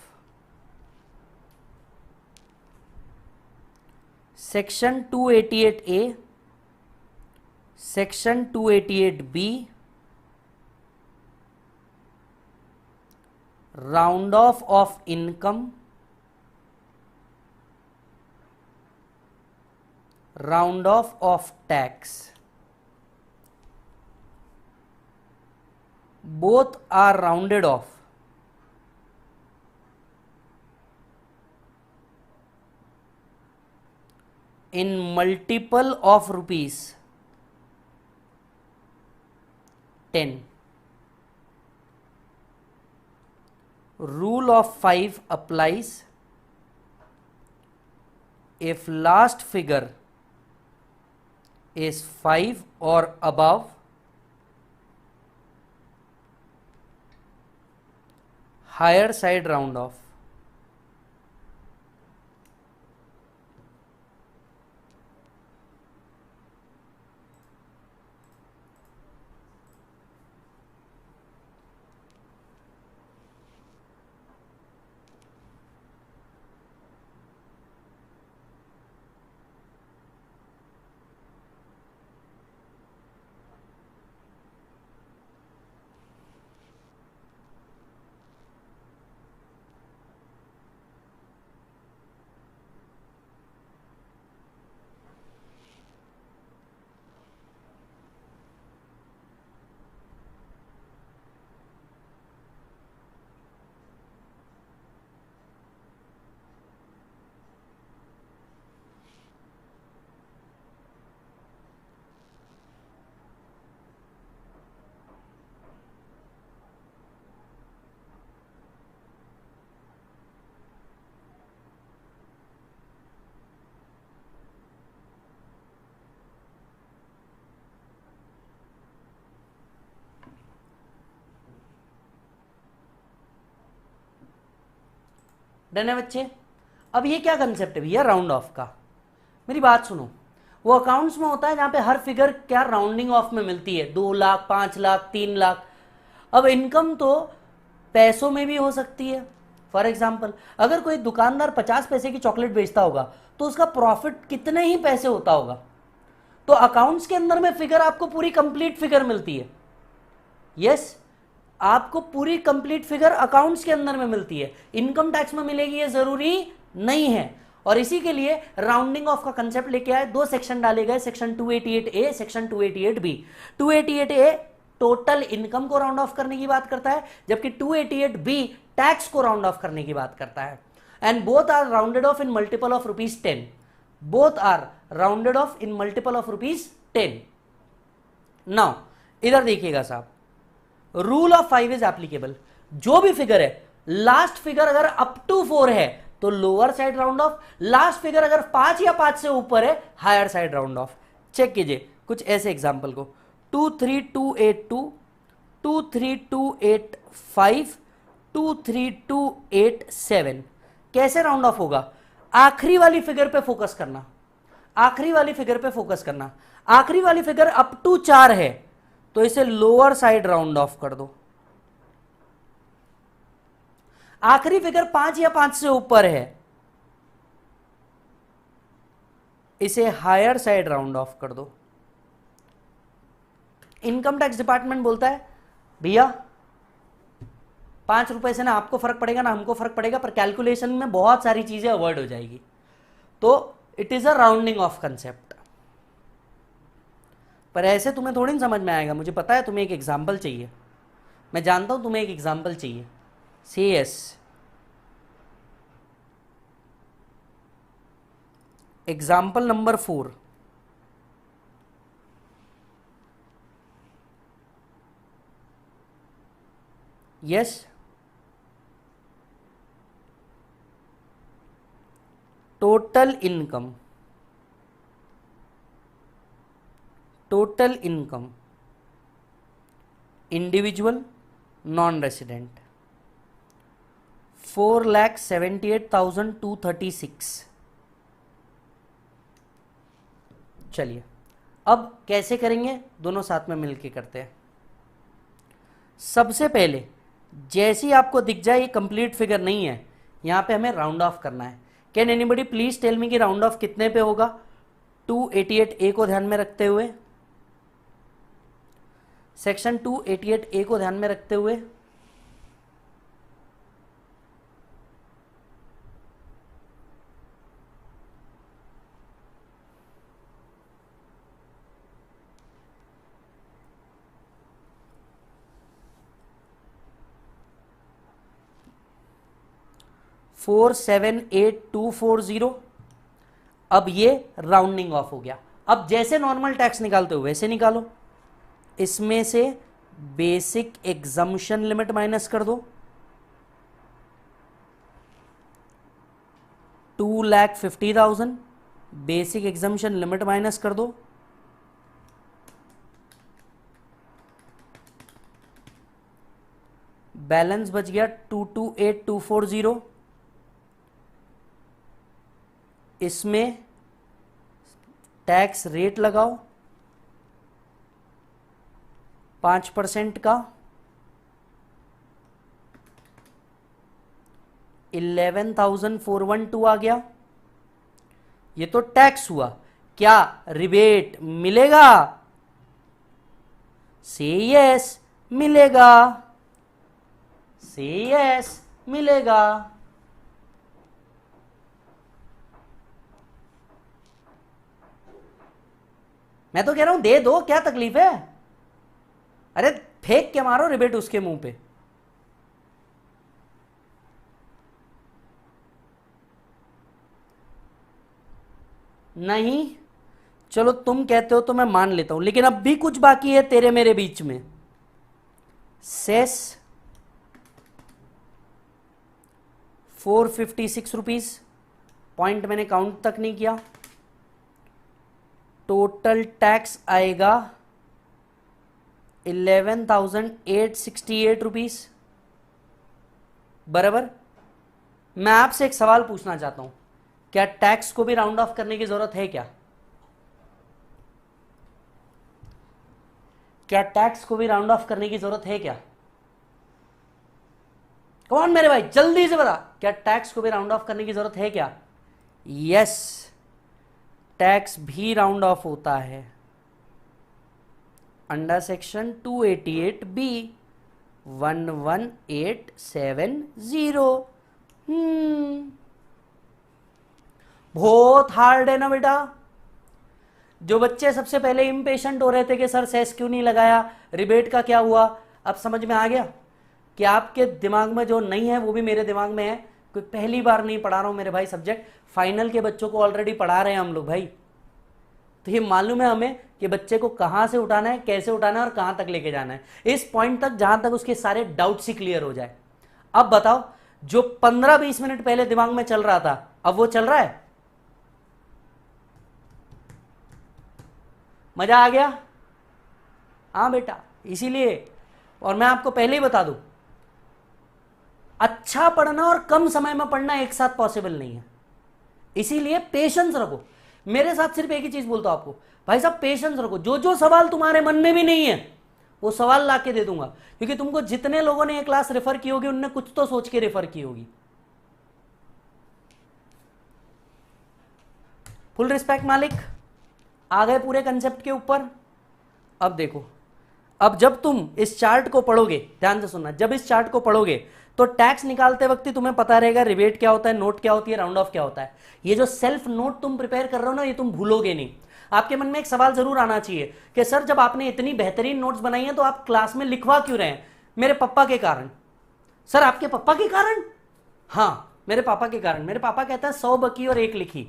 Section 288A, section 288B, round of income, round of tax, both are rounded off in multiple of rupees 10. Rule of 5 applies if last figure is 5 or above, higher side round off. Done है बच्चे? अब ये क्या concept है भैया round of का? मेरी बात सुनो, वो अकाउंट्स में होता है जहां पे हर फिगर क्या राउंडिंग ऑफ में मिलती है, 2 लाख, 5 लाख, 3 लाख। अब इनकम तो पैसों में भी हो सकती है। फॉर एग्जाम्पल अगर कोई दुकानदार 50 पैसे की चॉकलेट बेचता होगा तो उसका प्रॉफिट कितने ही पैसे होता होगा। तो अकाउंट्स के अंदर में फिगर आपको पूरी कंप्लीट फिगर मिलती है। यस, आपको पूरी कंप्लीट फिगर अकाउंट्स के अंदर में मिलती है, इनकम टैक्स में मिलेगी ये जरूरी नहीं है। और इसी के लिए राउंडिंग ऑफ का कंसेप्ट लेके आए, 2 सेक्शन डाले गए, section 288A, section 288B। 288A total income को राउंड ऑफ करने की बात करता है, जबकि 288B टैक्स को राउंड ऑफ करने की बात करता है। And both are rounded off in multiple of ₹10। Both are rounded off in multiple of ₹10। Now इधर देखिएगा साहब, रूल ऑफ 5 इज एप्लीकेबल। जो भी फिगर है, लास्ट फिगर अगर अप टू 4 है तो lower side round off, last figure अगर 5 या 5 से ऊपर है higher side round off. Check कीजिए कुछ ऐसे एग्जांपल को, 23282, 23285, 23287 कैसे राउंड ऑफ होगा? आखिरी वाली फिगर पे फोकस करना, आखिरी वाली फिगर पे फोकस करना। आखिरी वाली फिगर अप टू 4 है तो इसे लोअर साइड राउंड ऑफ कर दो। आखिरी फिगर 5 या 5 से ऊपर है, इसे हायर साइड राउंड ऑफ कर दो। इनकम टैक्स डिपार्टमेंट बोलता है भैया 5 रुपए से ना आपको फर्क पड़ेगा ना हमको फर्क पड़ेगा, पर कैलकुलेशन में बहुत सारी चीजें अवॉइड हो जाएगी, तो it is a rounding off concept. पर ऐसे तुम्हें थोड़ी ना समझ में आएगा, मुझे पता है तुम्हें एक एग्जाम्पल चाहिए, मैं जानता हूं तुम्हें एक एग्जाम्पल चाहिए। C S example number 4, yes total income, total income individual non resident 4,78,236। चलिए अब कैसे करेंगे, दोनों साथ में मिलके करते हैं। सबसे पहले जैसे ही आपको दिख जाए ये कंप्लीट फिगर नहीं है, यहां पे हमें राउंड ऑफ करना है। Can anybody please tell me कि राउंड ऑफ कितने पे होगा? 288 को ध्यान में रखते हुए, सेक्शन 288 को ध्यान में रखते हुए, $478,240। अब ये राउंडिंग ऑफ हो गया। अब जैसे नॉर्मल टैक्स निकालते हो वैसे निकालो, इसमें से बेसिक एग्जम्पशन लिमिट माइनस कर दो, 2,50,000 बेसिक एग्जम्पशन लिमिट माइनस कर दो, बैलेंस बच गया 228,240। इसमें टैक्स रेट लगाओ 5% का, 11,412 आ गया। ये तो टैक्स हुआ, क्या रिबेट मिलेगा? से यस मिलेगा, से यस मिलेगा। मैं तो कह रहा हूं दे दो, क्या तकलीफ है? अरे फेंक के मारो रिबेट उसके मुंह पे। नहीं, चलो तुम कहते हो तो मैं मान लेता हूं, लेकिन अब भी कुछ बाकी है तेरे मेरे बीच में। सेस 456 रुपीज, पॉइंट मैंने काउंट तक नहीं किया। टोटल टैक्स आएगा 11,868 रुपीज, बराबर। मैं आपसे एक सवाल पूछना चाहता हूं, क्या टैक्स को भी राउंड ऑफ करने की जरूरत है क्या? क्या टैक्स को भी राउंड ऑफ करने की जरूरत है क्या? कौन मेरे भाई जल्दी से बता, क्या टैक्स को भी राउंड ऑफ करने की जरूरत है क्या? यस, टैक्स भी राउंड ऑफ होता है अंडर सेक्शन 288B 11870। बहुत हार्ड है ना बेटा। जो बच्चे सबसे पहले इम्पेशेंट हो रहे थे कि सर सेस क्यों नहीं लगाया, रिबेट का क्या हुआ, अब समझ में आ गया कि आपके दिमाग में जो नहीं है वो भी मेरे दिमाग में है। कोई पहली बार नहीं पढ़ा रहा हूं मेरे भाई सब्जेक्ट, फाइनल के बच्चों को ऑलरेडी पढ़ा रहे हैं हम लोग भाई। तो ये मालूम है हमें कि बच्चे को कहां से उठाना है, कैसे उठाना है और कहां तक लेके जाना है, इस पॉइंट तक जहां तक उसके सारे डाउट्स ही क्लियर हो जाए। अब बताओ, जो 15-20 मिनट पहले दिमाग में चल रहा था अब वो चल रहा है? मजा आ गया? हाँ बेटा, इसीलिए, और मैं आपको पहले ही बता दूं, अच्छा पढ़ना और कम समय में पढ़ना एक साथ पॉसिबल नहीं है, इसीलिए पेशेंस रखो। मेरे साथ सिर्फ एक ही चीज बोलता हूं आपको, भाई साहब पेशेंस रखो। जो जो सवाल तुम्हारे मन में भी नहीं है वो सवाल ला के दे दूंगा, क्योंकि तुमको जितने लोगों ने ये क्लास रेफर की होगी उनने कुछ तो सोच के रेफर की होगी। फुल रिस्पेक्ट मालिक, आ गए पूरे कंसेप्ट के ऊपर। अब देखो, अब जब तुम इस चार्ट को पढ़ोगे, ध्यान से सुनना, जब इस चार्ट को पढ़ोगे तो टैक्स निकालते वक्त ही तुम्हें पता रहेगा रिबेट क्या होता है, नोट क्या होती है, राउंड ऑफ क्या होता है। ये जो सेल्फ नोट तुम प्रिपेयर कर रहे हो ना, ये तुम भूलोगे नहीं। आपके मन में एक सवाल जरूर आना चाहिए कि सर जब आपने इतनी बेहतरीन नोट्स बनाई हैं तो आप क्लास में लिखवा क्यों रहे हैं? मेरे पापा के कारण। सर आपके पापा के कारण? हाँ, मेरे पापा के कारण। मेरे पापा कहता है 100 बकी और 1 लिखी,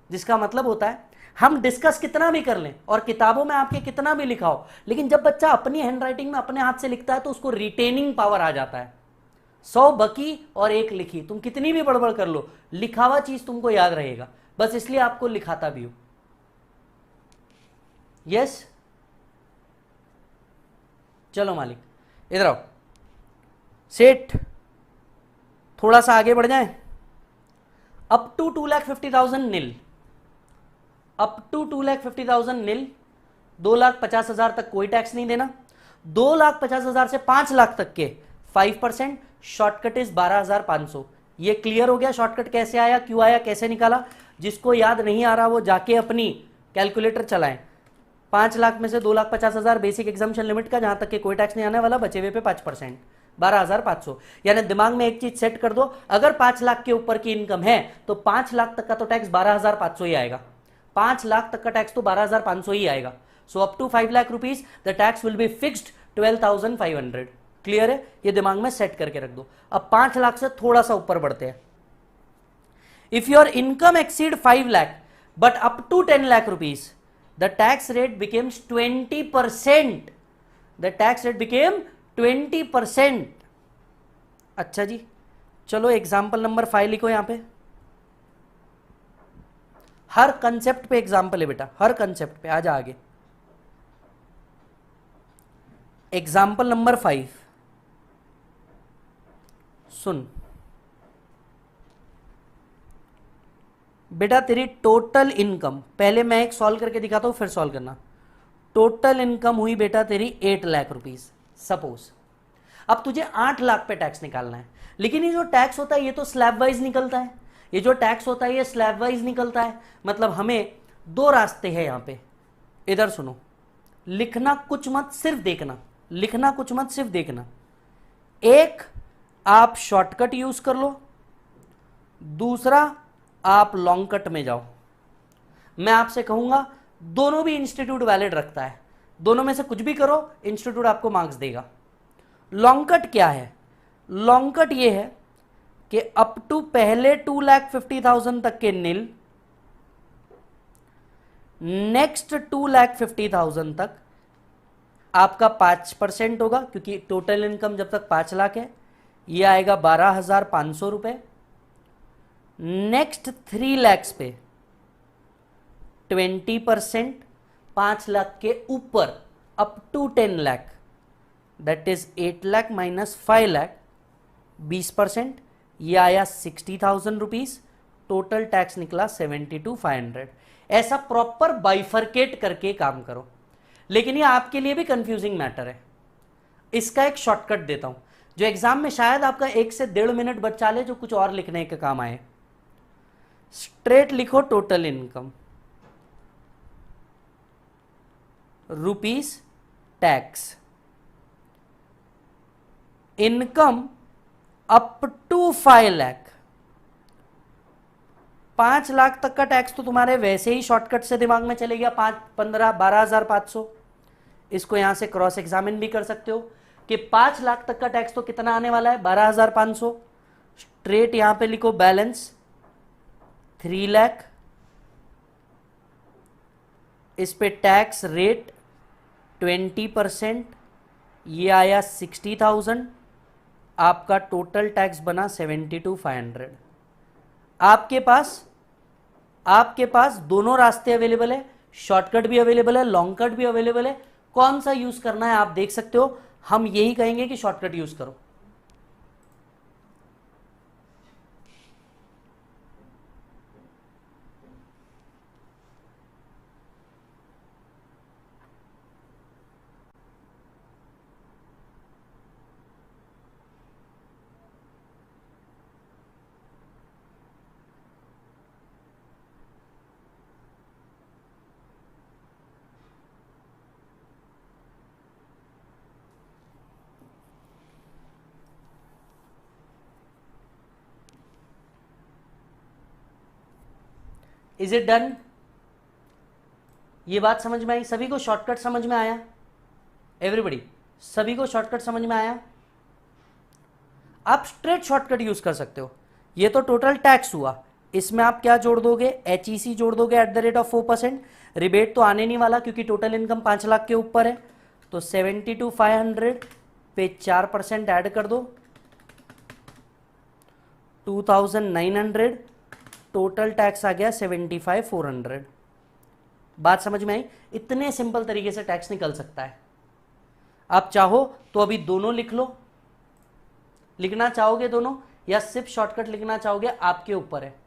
जिसका मतलब होता है हम डिस्कस कितना भी कर लें और किताबों में आपके कितना भी लिखा हो, लेकिन जब बच्चा अपनी हैंडराइटिंग में अपने हाथ से लिखता है तो उसको रिटेनिंग पावर आ जाता है। 100 बकी और 1 लिखी, तुम कितनी भी बड़बड़ कर लो, लिखा हुआ चीज तुमको याद रहेगा। बस इसलिए आपको लिखाता भी हूं। यस, चलो मालिक इधर आओ। सेठ थोड़ा सा आगे बढ़ जाए। Up to 2,50,000 nil, up to 2,50,000 nil, 2,50,000 तक कोई टैक्स नहीं देना। 2,50,000 से 5 लाख तक के 5%, शॉर्टकट इज 12,500। ये क्लियर हो गया शॉर्टकट कैसे आया, क्यों आया, कैसे निकाला? जिसको याद नहीं आ रहा वो जाके अपनी कैलकुलेटर चलाएं। 5 लाख में से 2,50,000 बेसिक एग्जाम्पशन लिमिट का, जहां तक के कोई टैक्स नहीं आने वाला, बचे हुए पे 5%, 12,500। यानी दिमाग में एक चीज सेट कर दो, अगर 5 लाख के ऊपर की इनकम है तो 5 लाख तक का तो टैक्स 12,500 ही आएगा। 5 लाख तक का टैक्स तो 12,500 ही आएगा। So up to 5 lakh rupees the tax will be fixed 12,500। Clear है? ये दिमाग में सेट करके रख दो। अब 5 लाख से थोड़ा सा ऊपर बढ़ते हैं। If your income exceed 5 lakh but up to 10 lakh rupees, the tax rate becomes 20%. The tax rate became 20%. अच्छा जी, चलो एग्जाम्पल नंबर 5 लिखो यहां पे। हर कंसेप्ट पे एग्जाम्पल है बेटा, हर कंसेप्ट पे। आ जा आगे। एग्जाम्पल नंबर 5 सुन बेटा, तेरी टोटल इनकम, पहले मैं एक सॉल्व करके दिखाता हूं फिर सॉल्व करना। टोटल इनकम हुई बेटा तेरी 8 लाख रुपीज सपोज। अब तुझे 8 लाख पे टैक्स निकालना है, लेकिन ये जो टैक्स होता है ये तो स्लैब वाइज निकलता है। ये जो टैक्स होता है ये स्लैब वाइज निकलता है। मतलब हमें 2 रास्ते हैं यहां पे। इधर सुनो, लिखना कुछ मत, सिर्फ देखना। लिखना कुछ मत, सिर्फ देखना। एक, आप शॉर्टकट यूज कर लो। दूसरा, आप लॉन्ग कट में जाओ। मैं आपसे कहूंगा दोनों भी इंस्टीट्यूट वैलिड रखता है, दोनों में से कुछ भी करो, इंस्टीट्यूट आपको मार्क्स देगा। लॉन्ग कट क्या है? लॉन्ग कट ये है कि अप टू पहले 2,50,000 तक के नील, नेक्स्ट 2,50,000 तक आपका 5% होगा, क्योंकि टोटल इनकम जब तक 5 लाख है ये आएगा 12,500 रुपए। नेक्स्ट 3 लाख पे 20%, 5 लाख के ऊपर up to 10 lakh, that is 8 lakh minus 5 lakh, 20%, ये आया 60,000 रुपीज। टोटल टैक्स निकला 72,500। ऐसा प्रॉपर बाइफरकेट करके काम करो। लेकिन ये आपके लिए भी कंफ्यूजिंग मैटर है। इसका एक शॉर्टकट देता हूं जो एग्जाम में शायद आपका 1 से 1.5 मिनट बचा ले, जो कुछ और लिखने के काम आए। स्ट्रेट लिखो total income rupees tax, income up to 5 lakh. 5 lakh तक का टैक्स तो तुम्हारे वैसे ही शॉर्टकट से दिमाग में चले गया, 5, 15, 12,500। इसको यहां से क्रॉस एग्जामिन भी कर सकते हो कि 5 लाख तक का टैक्स तो कितना आने वाला है, 12,500। स्ट्रेट यहां पे लिखो बैलेंस 3 लाख। इस पे टैक्स रेट 20%, ये आया 60,000। आपका टोटल टैक्स बना 72,500। आपके पास दोनों रास्ते अवेलेबल है, शॉर्टकट भी अवेलेबल है, लॉन्ग कट भी अवेलेबल है। कौन सा यूज करना है आप देख सकते हो। हम यही कहेंगे कि शॉर्टकट यूज करो। Is it done? ये बात समझ में आई? सभी को शॉर्टकट समझ में आया? एवरीबडी, सभी को शॉर्टकट समझ में आया? आप स्ट्रेट शॉर्टकट यूज कर सकते हो। ये तो टोटल टैक्स हुआ, इसमें आप क्या जोड़ दोगे? HEC जोड़ दोगे @4%। रिबेट तो आने नहीं वाला क्योंकि टोटल इनकम 5 लाख के ऊपर है, तो 72,500 पे 4% ऐड कर दो, 2,900, टोटल टैक्स आ गया 75,400। बात समझ में आई? इतने सिंपल तरीके से टैक्स निकल सकता है। आप चाहो तो अभी दोनों लिख लो, लिखना चाहोगे दोनों या सिर्फ शॉर्टकट लिखना चाहोगे, आपके ऊपर है।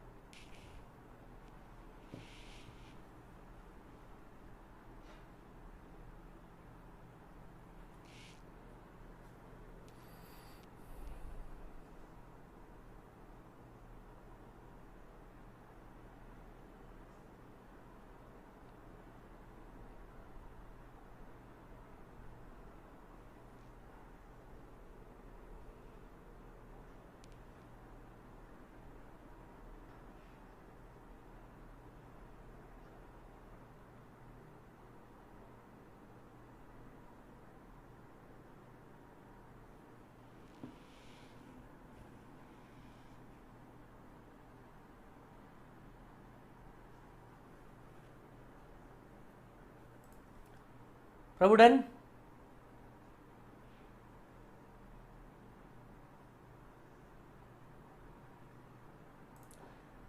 प्रभु डन?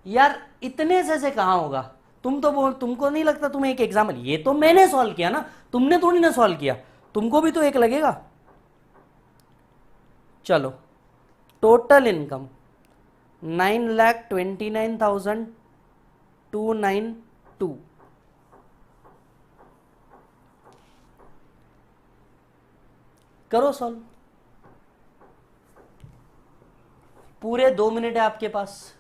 यार इतने से कहां होगा? तुम तो बोल, तुमको नहीं लगता? तुम्हें एक एग्जाम्पल, ये तो मैंने सॉल्व किया ना, तुमने थोड़ी ना सॉल्व किया, तुमको भी तो एक लगेगा। चलो, टोटल इनकम 9,29,292, करो सॉल्व। पूरे 2 मिनट है आपके पास।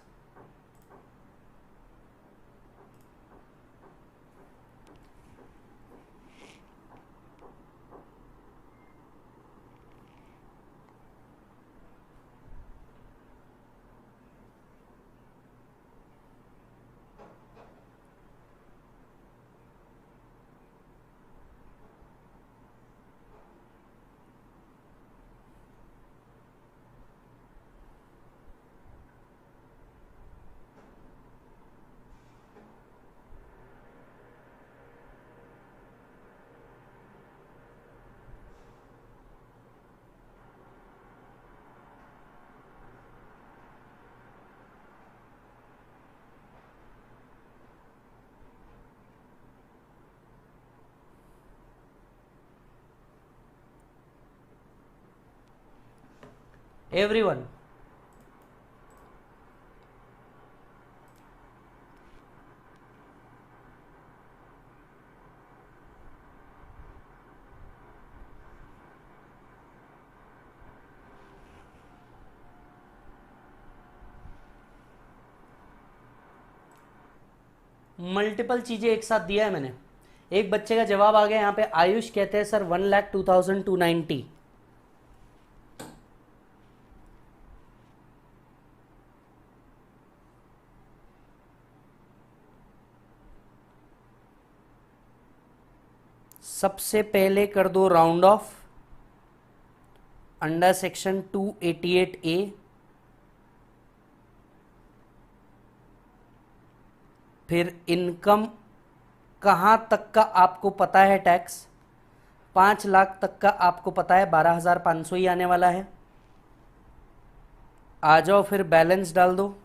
एवरीवन, मल्टीपल चीजें एक साथ दिया है मैंने। एक बच्चे का जवाब आ गया यहाँ पे, आयुष कहते हैं सर 1,02,290। सबसे पहले कर दो round of under section 288A, फिर इनकम कहां तक का आपको पता है टैक्स, 5 लाख तक का आपको पता है 12,500 ही आने वाला है। आ जाओ फिर बैलेंस डाल दो।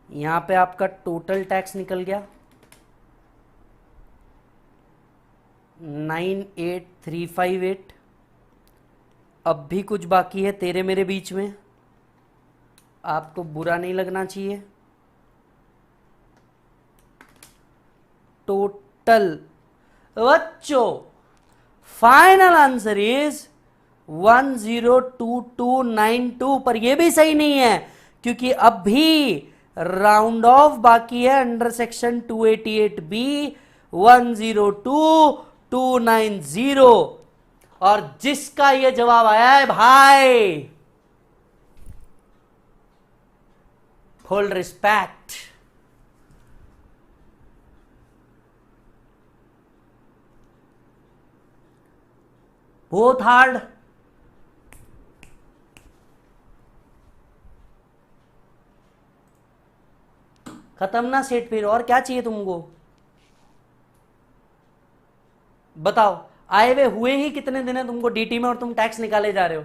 यहां पे आपका टोटल टैक्स निकल गया 9,8358। अब भी कुछ बाकी है तेरे मेरे बीच में, आपको बुरा नहीं लगना चाहिए। टोटल बच्चों फाइनल आंसर इज 102292, पर ये भी सही नहीं है क्योंकि अब भी राउंड ऑफ बाकी है अंडर सेक्शन 288B 102290, और जिसका ये जवाब आया है भाई, फुल रिस्पेक्ट। बहुत हार्ड। खत्म ना सेट, फिर और क्या चाहिए तुमको? बताओ, आए हुए हुए ही कितने दिन है तुमको डीटी में और तुम टैक्स निकाले जा रहे हो?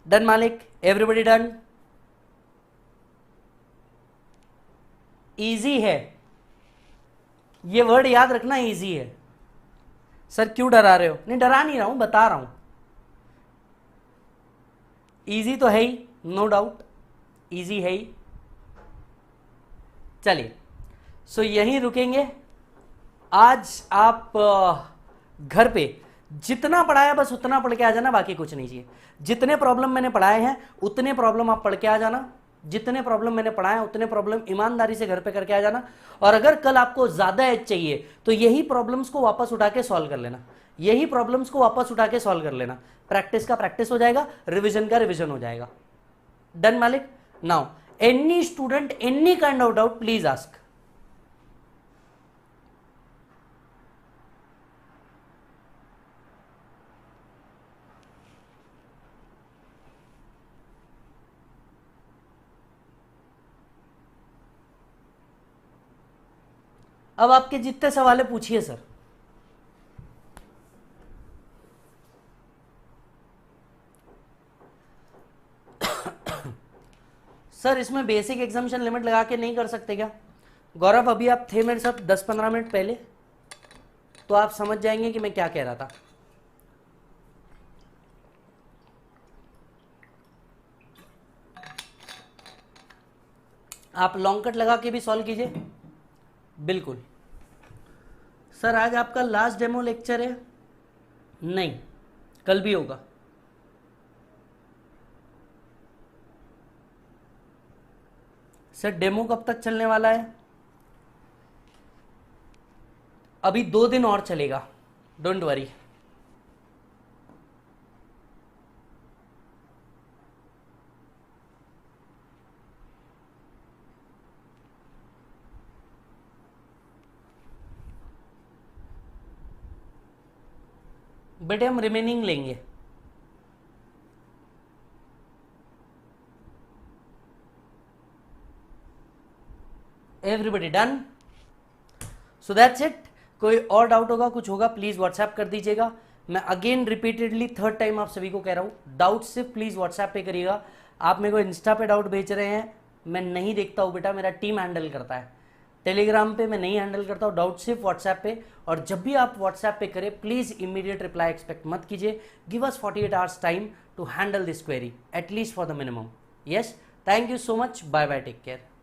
डन मालिक? Everybody done? इजी है, ये वर्ड याद रखना, इजी है। सर क्यों डरा रहे हो? नहीं डरा नहीं रहा हूं, बता रहा हूं, इजी तो है ही, नो डाउट इजी है ही। चलिए, सो यहीं रुकेंगे आज। आप घर पे जितना पढ़ाया बस उतना पढ़ के आ जाना, बाकी कुछ नहीं चाहिए। जितने प्रॉब्लम मैंने पढ़ाए हैं उतने प्रॉब्लम आप पढ़ के आ जाना, जितने प्रॉब्लम मैंने पढ़ाए उतने प्रॉब्लम ईमानदारी से घर पे करके आ जाना। और अगर कल आपको ज्यादा एज चाहिए तो यही प्रॉब्लम्स को वापस उठा के सॉल्व कर लेना, यही प्रॉब्लम्स को वापस उठा के सॉल्व कर लेना। प्रैक्टिस का प्रैक्टिस हो जाएगा, रिवीजन का रिवीजन हो जाएगा। डन मालिक? Now any student any kind of doubt please ask. अब आपके जितने सवाल है पूछिए सर। सर इसमें बेसिक एग्जामिशन लिमिट लगा के नहीं कर सकते क्या? गौरव अभी आप थे मेरे साथ 10-15 मिनट पहले, तो आप समझ जाएंगे कि मैं क्या कह रहा था। आप लॉन्ग कट लगा के भी सॉल्व कीजिए। बिल्कुल सर, आज आपका लास्ट डेमो लेक्चर है? नहीं, कल भी होगा। सर डेमो कब तक चलने वाला है? अभी 2 दिन और चलेगा, डोंट वरी। बेटे हम रिमेनिंग लेंगे। Everybody done? So that's it. कोई और डाउट होगा, कुछ होगा, प्लीज व्हाट्सएप कर दीजिएगा। मैं अगेन रिपीटेडली थर्ड टाइम आप सभी को कह रहा हूं, डाउट सिर्फ प्लीज व्हाट्सएप पे करिएगा। आप मेरे को इंस्टा पे डाउट भेज रहे हैं, मैं नहीं देखता हूं बेटा, मेरा टीम हैंडल करता है। टेलीग्राम पे मैं नहीं हैंडल करता हूँ, डाउट सिर्फ व्हाट्सएप पे। और जब भी आप व्हाट्सएप पे करें प्लीज इमीडिएट रिप्लाई एक्सपेक्ट मत कीजिए। Give us 48 hours time to handle this query at least for the minimum. Yes, thank you so much, bye bye, take care.